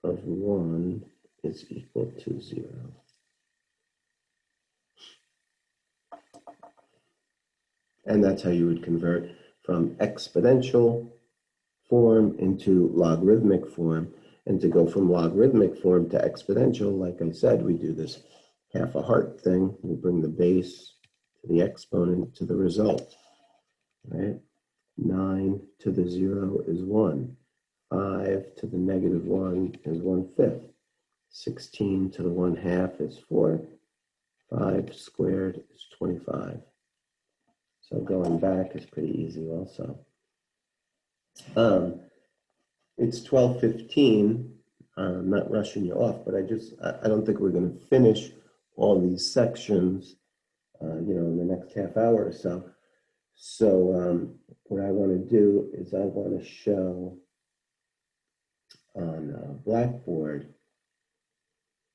of 1 is equal to 0. And that's how you would convert from exponential form into logarithmic form. And to go from logarithmic form to exponential, like I said, we do this half a heart thing. We bring the base to the exponent to the result, right? 9 to the 0 is 1. 5 to the -1 is 1/5. 16 to the 1/2 is 4. 5 squared is 25. So going back is pretty easy also. It's 12:15. I'm not rushing you off, but I don't think we're going to finish all these sections, in the next half hour or so. So what I want to do is I want to show on Blackboard.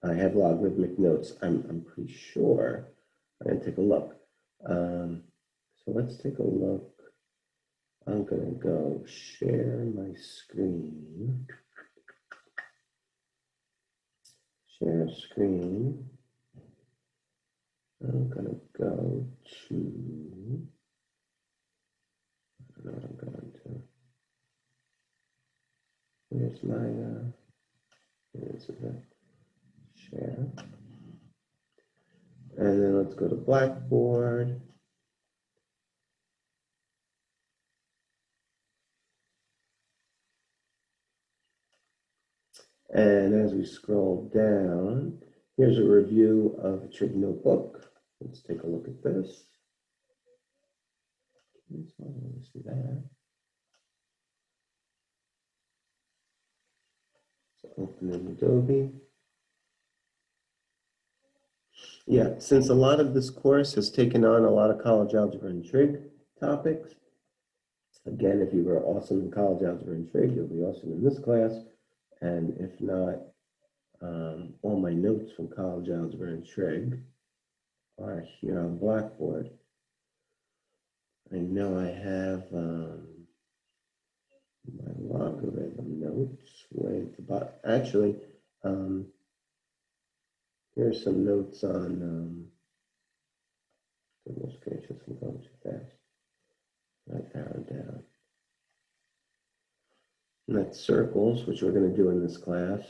I have logarithmic notes. I'm pretty sure. I'm going to take a look. So let's take a look. I'm going to go share my screen. Share screen. I'm going to go to, I don't know what I'm going to. Where's my, here's it. Share. And then let's go to Blackboard. And as we scroll down, here's a review of a trig notebook. Let's take a look at this. I want to see that. So open in Adobe. Yeah, since a lot of this course has taken on a lot of college algebra and trig topics, Again, if you were awesome in college algebra and trig, you'll be awesome in this class. And if not, all my notes from college algebra and trig are here on Blackboard. I know I have my logarithm notes way at the bottom. Actually, here's some notes on, goodness gracious, I'm going too fast. That arrow down. And that's circles, which we're going to do in this class.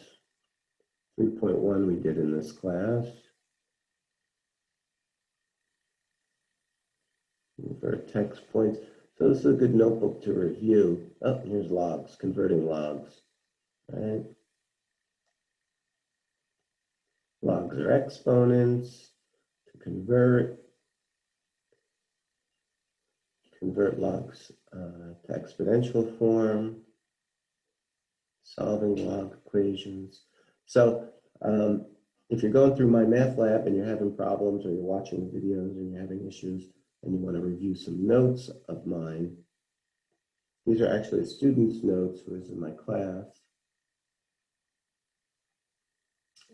3.1 we did in this class. Vertex points. So this is a good notebook to review. Oh, here's logs, converting logs. Right? Logs are exponents. To convert logs to exponential form, solving log equations. So if you're going through MyMathLab and you're having problems, or you're watching videos and you're having issues and you want to review some notes of mine, these are actually a student's notes who is in my class.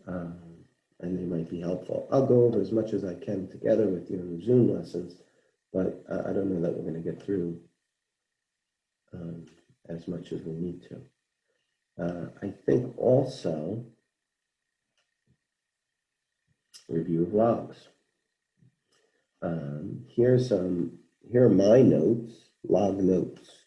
And they might be helpful. I'll go over as much as I can together with you in the Zoom lessons, but I don't know that we're going to get through as much as we need to. I think also review of logs. Here are my notes, log notes.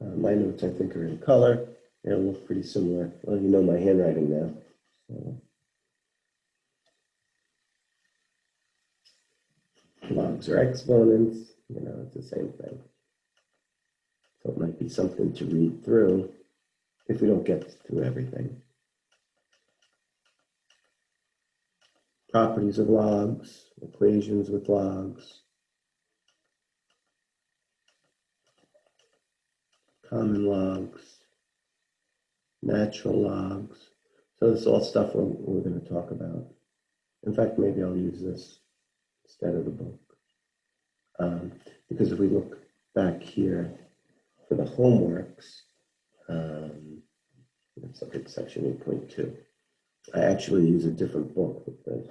My notes, I think, are in color. They'll look pretty similar. Well, you know my handwriting now. So. Logs are exponents, you know, it's the same thing. So it might be something to read through if we don't get through everything. Properties of logs, equations with logs, common logs, natural logs. So this is all stuff we're going to talk about. In fact, maybe I'll use this instead of the book. Because if we look back here for the homeworks, let's look at section 8.2. I actually use a different book with this,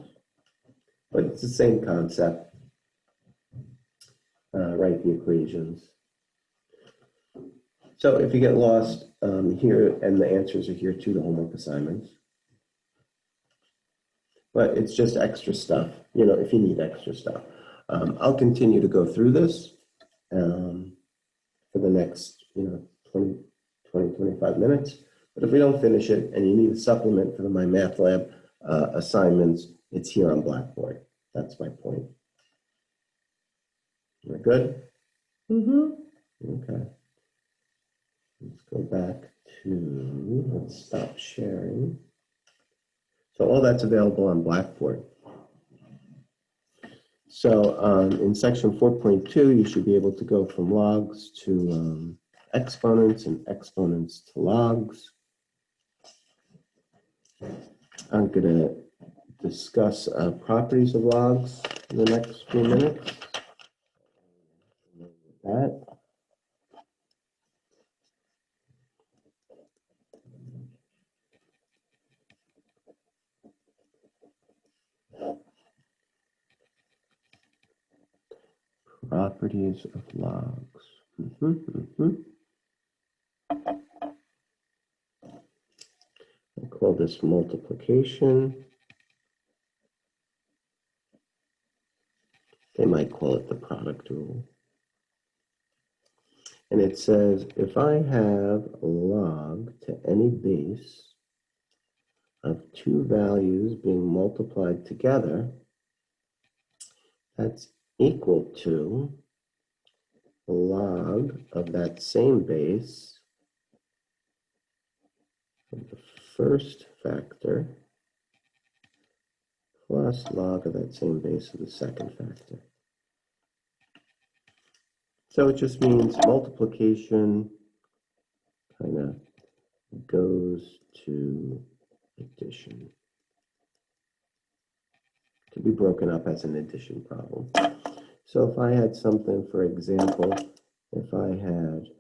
but it's the same concept. Write the equations. So if you get lost here, and the answers are here too, the homework assignments. But it's just extra stuff, you know, if you need extra stuff. I'll continue to go through this for the next, 25 minutes. But if we don't finish it and you need a supplement for the MyMathLab assignments, it's here on Blackboard. That's my point. We're good? Okay. Let's go back to, let's stop sharing. So all that's available on Blackboard. So in section 4.2, you should be able to go from logs to exponents and exponents to logs. I'm going to discuss properties of logs in the next few minutes. That. Properties of logs. I call this multiplication. They might call it the product rule. And it says, if I have a log to any base of two values being multiplied together, that's equal to the log of that same base of the first factor plus log of that same base of the second factor. So it just means multiplication kind of goes to addition. It can be broken up as an addition problem. So if I had something, for example, if I had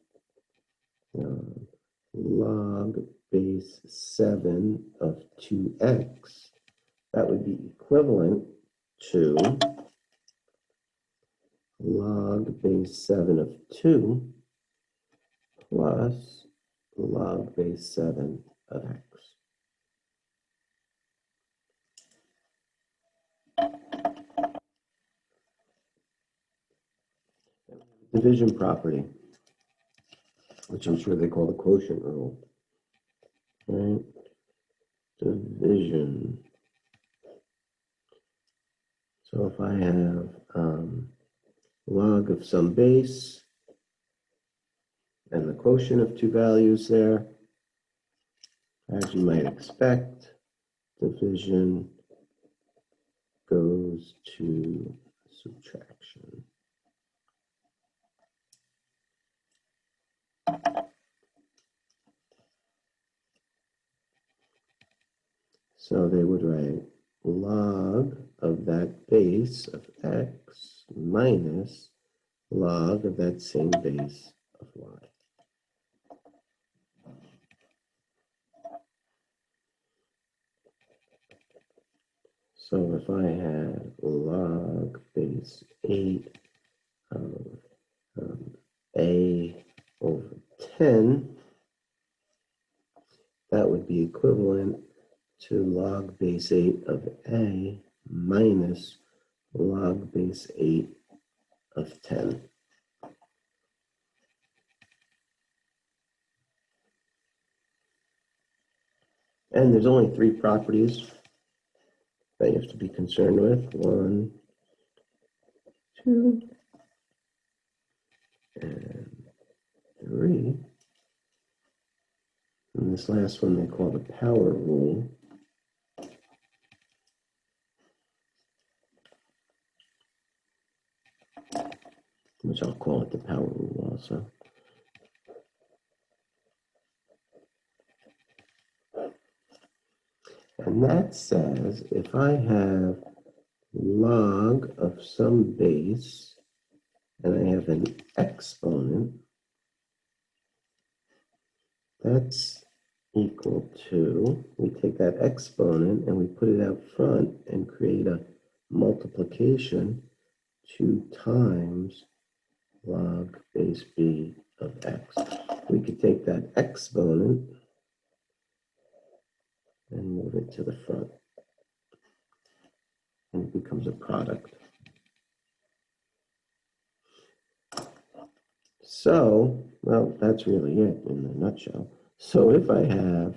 log base 7 of 2x, that would be equivalent to log base 7 of 2 plus log base 7 of x. Division property, which I'm sure they call the quotient rule, right? Division. So if I have log of some base and the quotient of two values there, as you might expect, division goes to subtraction. So they would write log of that base of x minus log of that same base of y. So if I had log base 8 of a over 10, that would be equivalent to log base 8 of a minus log base 8 of 10. And there's only three properties that you have to be concerned with. 1, 2, and 3. And this last one they call the power rule. Which I'll call it the power rule also. And that says if I have log of some base and I have an exponent, that's equal to, we take that exponent and we put it out front and create a multiplication 2 times log base b of x. We could take that exponent and move it to the front. And it becomes a product. So, well, that's really it in a nutshell. So if I have,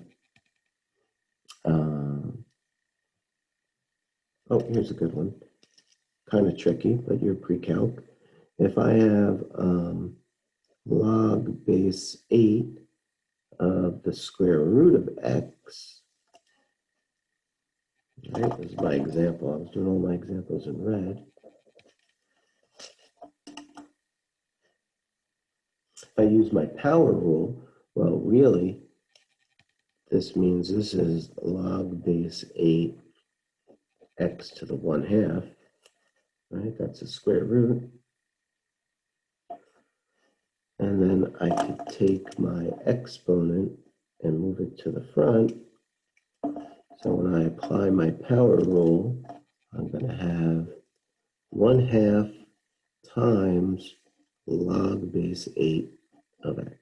oh, here's a good one. Kind of tricky, but you're pre-calc. If I have log base 8 of the square root of x, right, this is my example. I was doing all my examples in red. If I use my power rule, well, really, this means this is log base 8 x to the 1/2, right? That's a square root. And then I could take my exponent and move it to the front. So when I apply my power rule, I'm going to have 1/2 times log base 8 of x.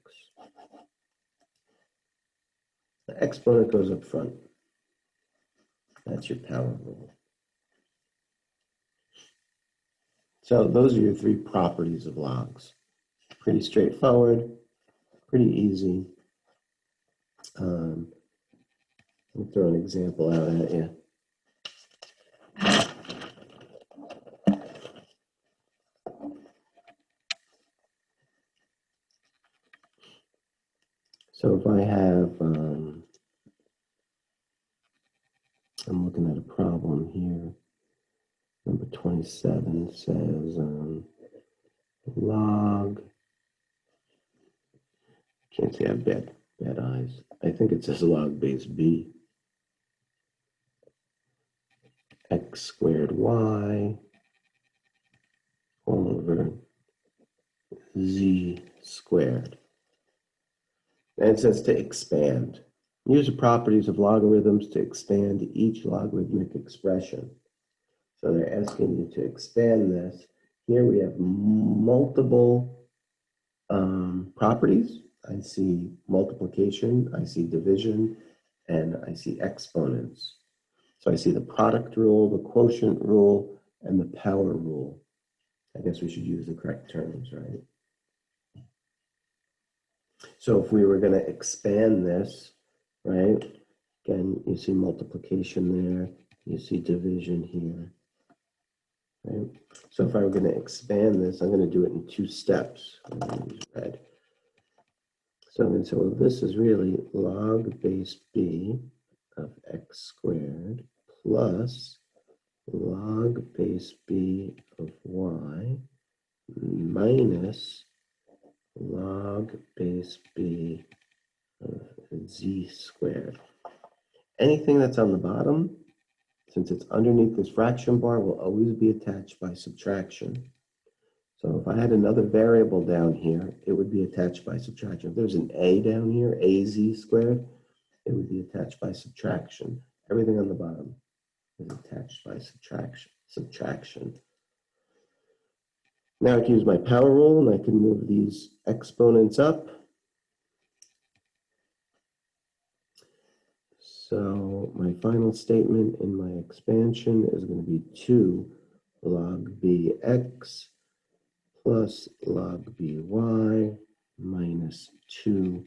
The exponent goes up front. That's your power rule. So those are your three properties of logs. Pretty straightforward, pretty easy. I'll throw an example out at you. So if I have, I'm looking at a problem here. Number 27 says log, can't say I have bad eyes. I think it says log base b, x squared y, all over z squared. And it says to expand. Use the properties of logarithms to expand each logarithmic expression. So they're asking you to expand this. Here we have multiple properties. I see multiplication, I see division, and I see exponents. So I see the product rule, the quotient rule, and the power rule. I guess we should use the correct terms, right? So if we were going to expand this, right? Again, you see multiplication there, you see division here. Right? So if I were going to expand this, I'm going to do it in 2 steps. I'm going to use red. So I'm going to say, well, this is really log base b of x squared plus log base b of y minus log base b of z squared. Anything that's on the bottom, since it's underneath this fraction bar, will always be attached by subtraction. So if I had another variable down here, it would be attached by subtraction. If there's an a down here, az squared, it would be attached by subtraction. Everything on the bottom is attached by subtraction. Now I can use my power rule and I can move these exponents up. So my final statement in my expansion is going to be 2 log bx plus log by minus 2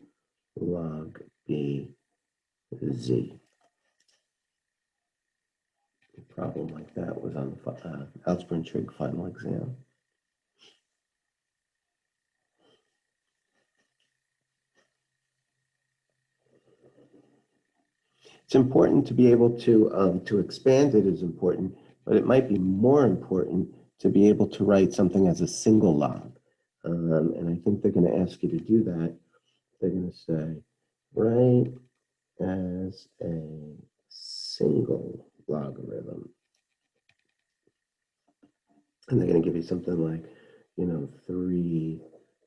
log bz. A problem like that was on the algebra and trig final exam. It's important to be able to expand it is important, but it might be more important to be able to write something as a single log. And I think they're going to ask you to do that. They're going to say, write as a single logarithm. And they're going to give you something like, 3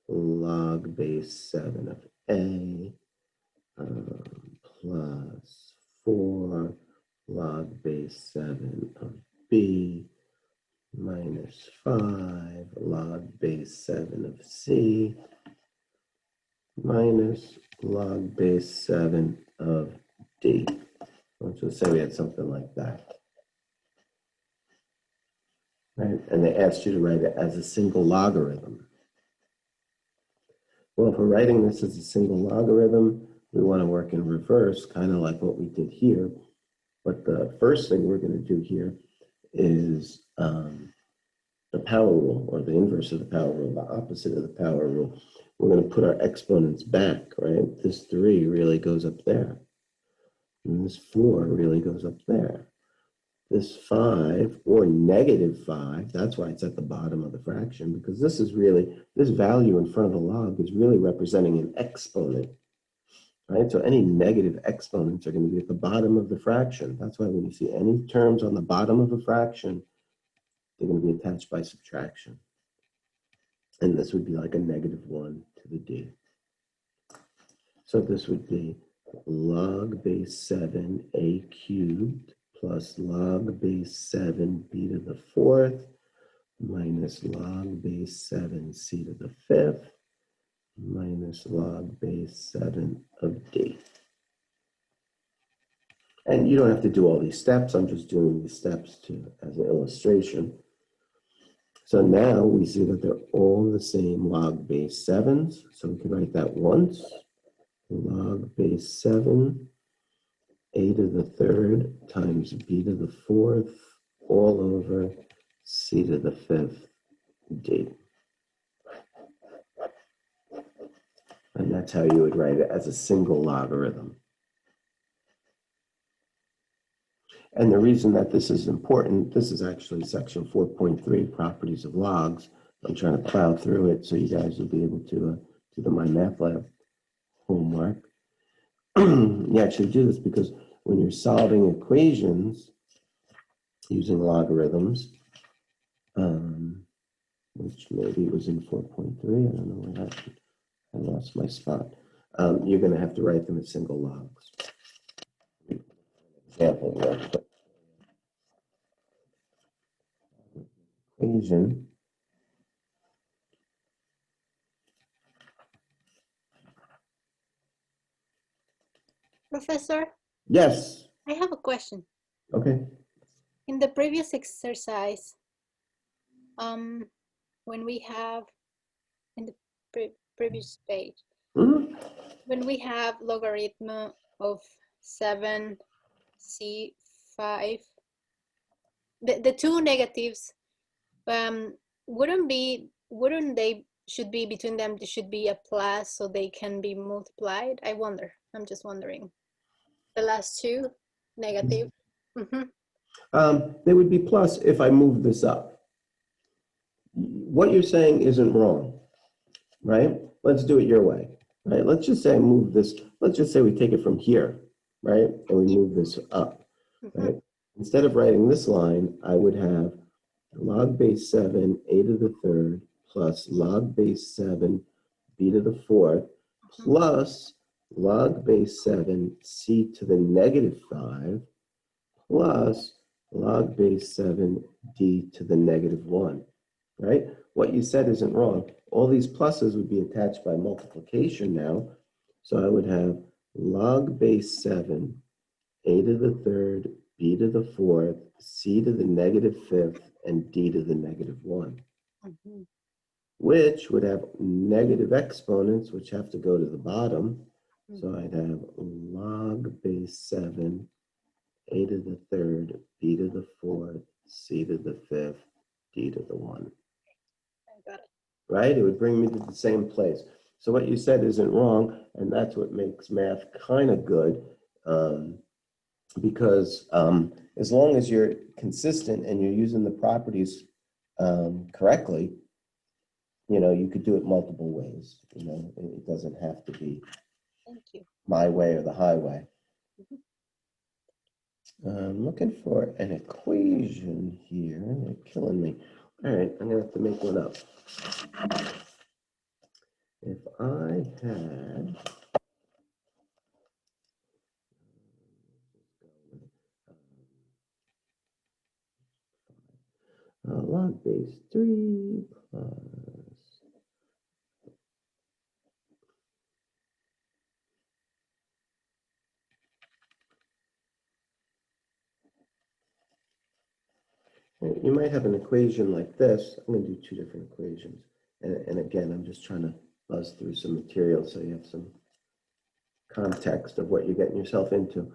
log base 7 of a plus 4 log base 7 of b minus 5 log base 7 of c minus log base 7 of d. Let's just say we had something like that. Right? And they asked you to write it as a single logarithm. Well, if we're writing this as a single logarithm, we want to work in reverse, kind of like what we did here. But the first thing we're going to do here is the power rule, or the inverse of the power rule, the opposite of the power rule. We're going to put our exponents back, right? This 3 really goes up there. And this 4 really goes up there. This 5, or negative 5, that's why it's at the bottom of the fraction, because this is really, this value in front of the log is really representing an exponent. Right? So any negative exponents are going to be at the bottom of the fraction. That's why when you see any terms on the bottom of a fraction, they're going to be attached by subtraction. And this would be like a negative 1 to the d. So this would be log base 7 a cubed plus log base 7 b to the 4th minus log base 7 c to the 5th minus log base 7 of d. And you don't have to do all these steps. I'm just doing these steps as an illustration. So now we see that they're all the same log base 7s. So we can write that once. Log base 7 a to the 3rd times b to the 4th all over c to the 5th d. And that's how you would write it as a single logarithm. And the reason that this is important, this is actually section 4.3, properties of logs. I'm trying to plow through it so you guys will be able to do the MyMathLab homework. You actually do this because when you're solving equations using logarithms, which maybe was in 4.3. I don't know what happened. I lost my spot. You're going to have to write them as single logs. Example real quick. Equation. Professor, Yes. I have a question. Okay. In the previous exercise, when we have in the previous page, Mhm. when we have logarithm of 7c5, the two negatives, wouldn't they should be between them? There should be a plus so they can be multiplied. I wonder. I'm just wondering. The last two negative. They would be plus if I move this up. What you're saying isn't wrong, right? Let's do it your way, right? Let's just say I move this. Let's just say we take it from here, right? And we move this up, right? Instead of writing this line, I would have log base 7, a to the third, plus log base 7, b to the fourth, plus log base 7, c to the negative 5, plus log base 7, d to the negative 1, right? What you said isn't wrong. All these pluses would be attached by multiplication now. So I would have log base 7, a to the third, b to the fourth, c to the negative fifth, and d to the negative 1, which would have negative exponents, which have to go to the bottom. So I'd have log base 7, a to the third, b to the fourth, c to the fifth, d to the 1. I got it. Right? It would bring me to the same place. So what you said isn't wrong, and that's what makes math kind of good, because as long as you're consistent and you're using the properties correctly, you could do it multiple ways. It doesn't have to be Thank you. my way or the highway. I'm looking for an equation here. They're killing me. All right, I'm going to have to make one up. If I had log base 3 plus you might have an equation like this. I'm going to do two different equations. And again, I'm just trying to buzz through some material so you have some context of what you're getting yourself into.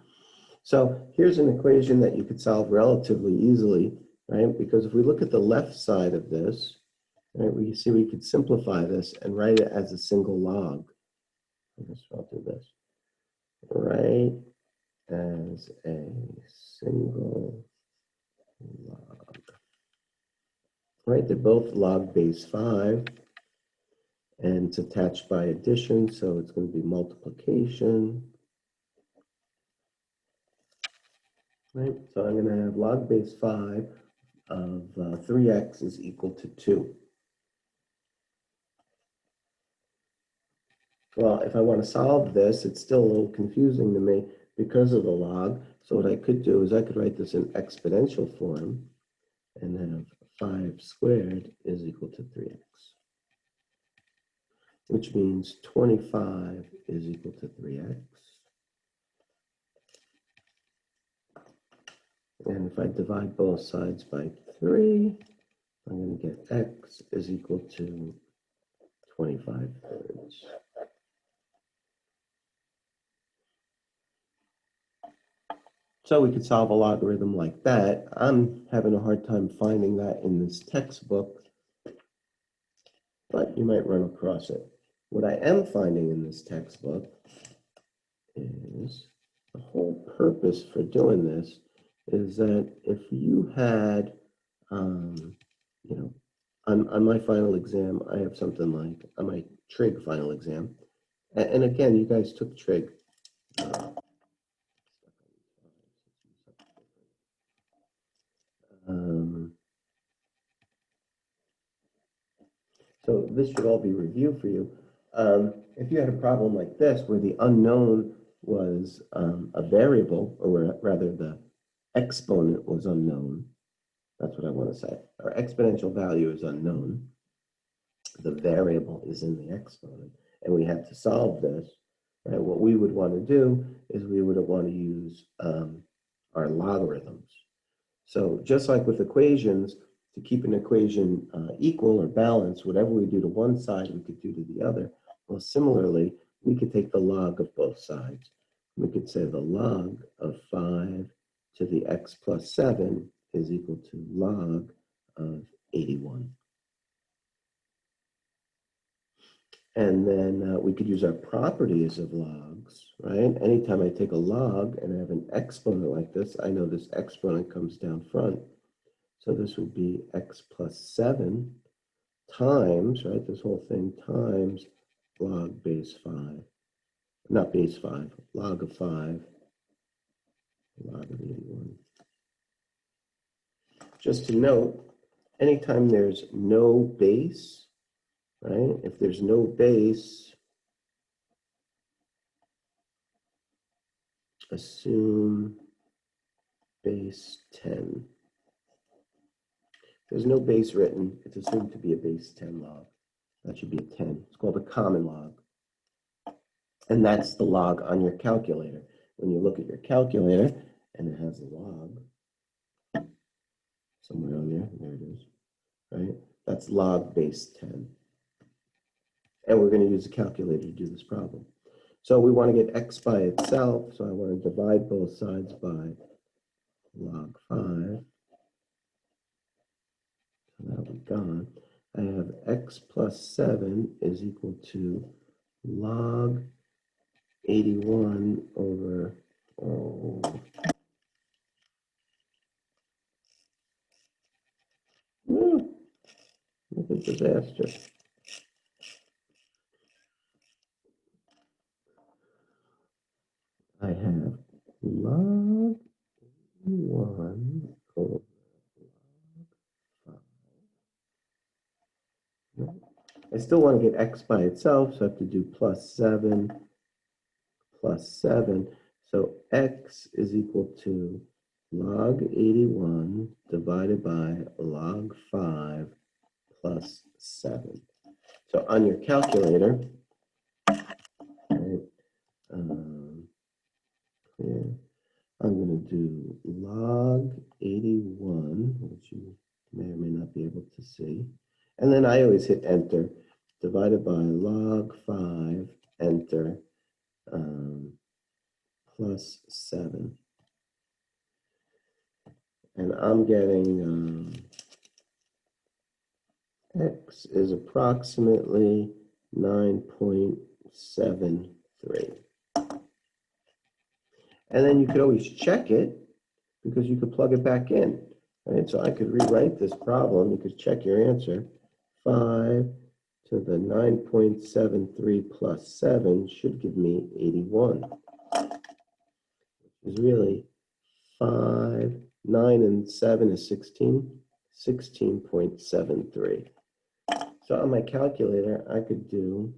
So here's an equation that you could solve relatively easily, right? Because if we look at the left side of this, right, we see we could simplify this and write it as a single log. I guess I'll do this. Right as a single log. Right, they're both log base 5, and it's attached by addition, so it's going to be multiplication. Right, so I'm going to have log base 5 of 3x is equal to 2. Well, if I want to solve this, it's still a little confusing to me because of the log. So what I could do is I could write this in exponential form and have 5 squared is equal to 3x, which means 25 is equal to 3x. And if I divide both sides by 3, I'm going to get x is equal to 25 thirds. So we could solve a logarithm like that. I'm having a hard time finding that in this textbook, but you might run across it. What I am finding in this textbook is the whole purpose for doing this is that if you had, on my final exam, I have something like, on my trig final exam, and again, you guys took trig. So this should all be reviewed for you. If you had a problem like this where the unknown was a variable, or rather the exponent was unknown, that's what I want to say. Our exponential value is unknown. The variable is in the exponent, and we had to solve this. Right? What we would want to do is we would want to use our logarithms. So just like with equations, to keep an equation equal or balanced, whatever we do to one side, we could do to the other. Well, similarly, we could take the log of both sides. We could say the log of 5 to the x plus 7 is equal to log of 81. And then we could use our properties of logs, right? Anytime I take a log and I have an exponent like this, I know this exponent comes down front. So this would be x plus 7 times, right, this whole thing times log base 5. Not base 5, log of 5, log of 81. Just to note, anytime there's no base, right, if there's no base, assume base 10. There's no base written. It's assumed to be a base 10 log. That should be a 10. It's called a common log. And that's the log on your calculator. When you look at your calculator and it has a log somewhere on there it is, right? That's log base 10. And we're going to use a calculator to do this problem. So we want to get x by itself. So I want to divide both sides by log 5. So that'll be gone. I have x plus 7 is equal to log 81 over, look at disaster. I have log 1 over log 5. I still want to get x by itself, so I have to do plus 7 plus 7. So x is equal to log 81 divided by log 5 plus 7. So on your calculator, right, here, I'm going to do log 81, which you may or may not be able to see. And then I always hit enter, divided by log 5, enter, plus 7. And I'm getting x is approximately 9.73. And then you could always check it because you could plug it back in, right? So I could rewrite this problem. You could check your answer. 5 to the 9.73 plus 7 should give me 81. Which is really 5, 9 and 7 is 16, 16.73. So on my calculator, I could do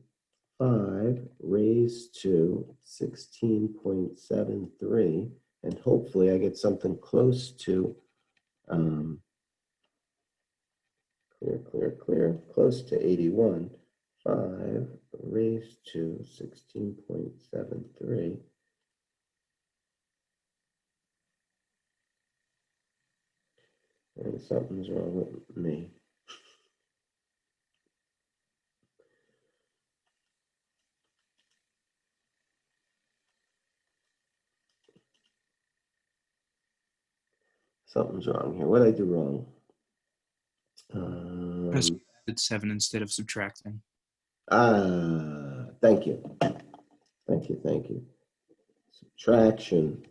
5 raised to 16.73, and hopefully I get something close to, close to 81. 5 raised to 16.73. And something's wrong with me. Something's wrong here. What did I do wrong? Press add 7 instead of subtracting. Thank you. Thank you, thank you. Subtraction.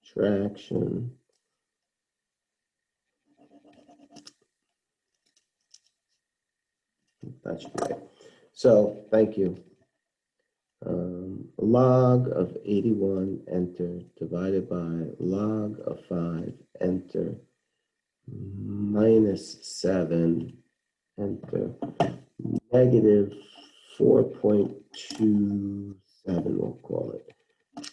Subtraction. That should be right. So, thank you. Log of 81, enter, divided by log of 5, enter, minus 7, enter, negative 4.27, we'll call it.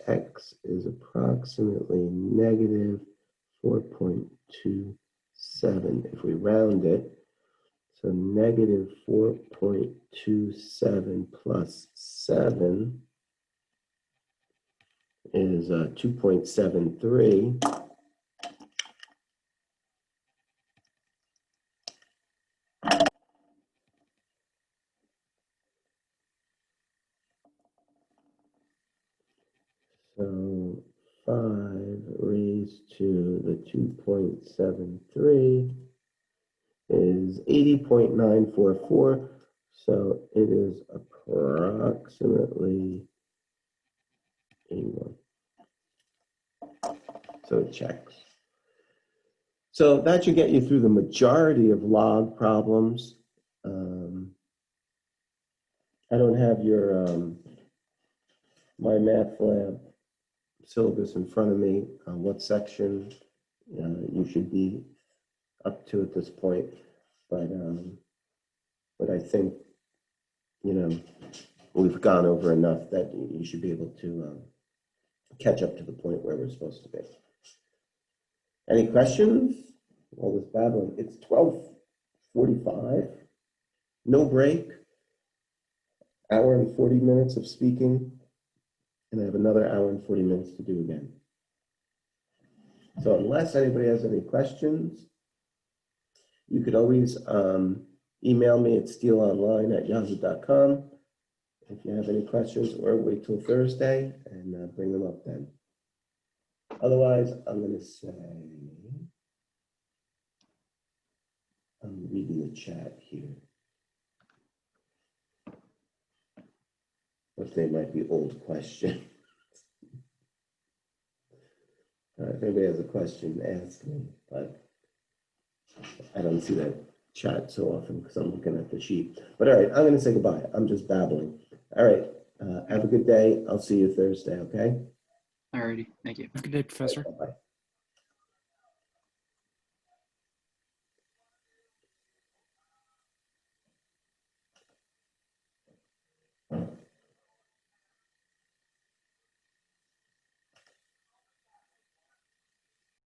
X is approximately negative 4.27 if we round it. So negative 4.27 plus 7 is 2.73. So 5 raised to the 2.73 is 80.944. So it is approximately 81. So it checks. So that should get you through the majority of log problems. I don't have your My Math Lab syllabus in front of me, what section you should be up to at this point, but I think, you know, we've gone over enough that you should be able to catch up to the point where we're supposed to be. Any questions? All this babbling. It's 12:45, no break, hour and 40 minutes of speaking, and I have another hour and 40 minutes to do again. So unless anybody has any questions, you could always email me at steelonline@yahoo.com if you have any questions, or wait till Thursday and bring them up then. Otherwise, I'm going to say, I'm reading the chat here. But they might be old questions. All right, if anybody has a question, ask me, but I don't see that chat so often because I'm looking at the sheet. But all right, I'm going to say goodbye. I'm just babbling. All right, have a good day. I'll see you Thursday, okay? Alrighty, thank you. Have a good day, Professor. Bye-bye.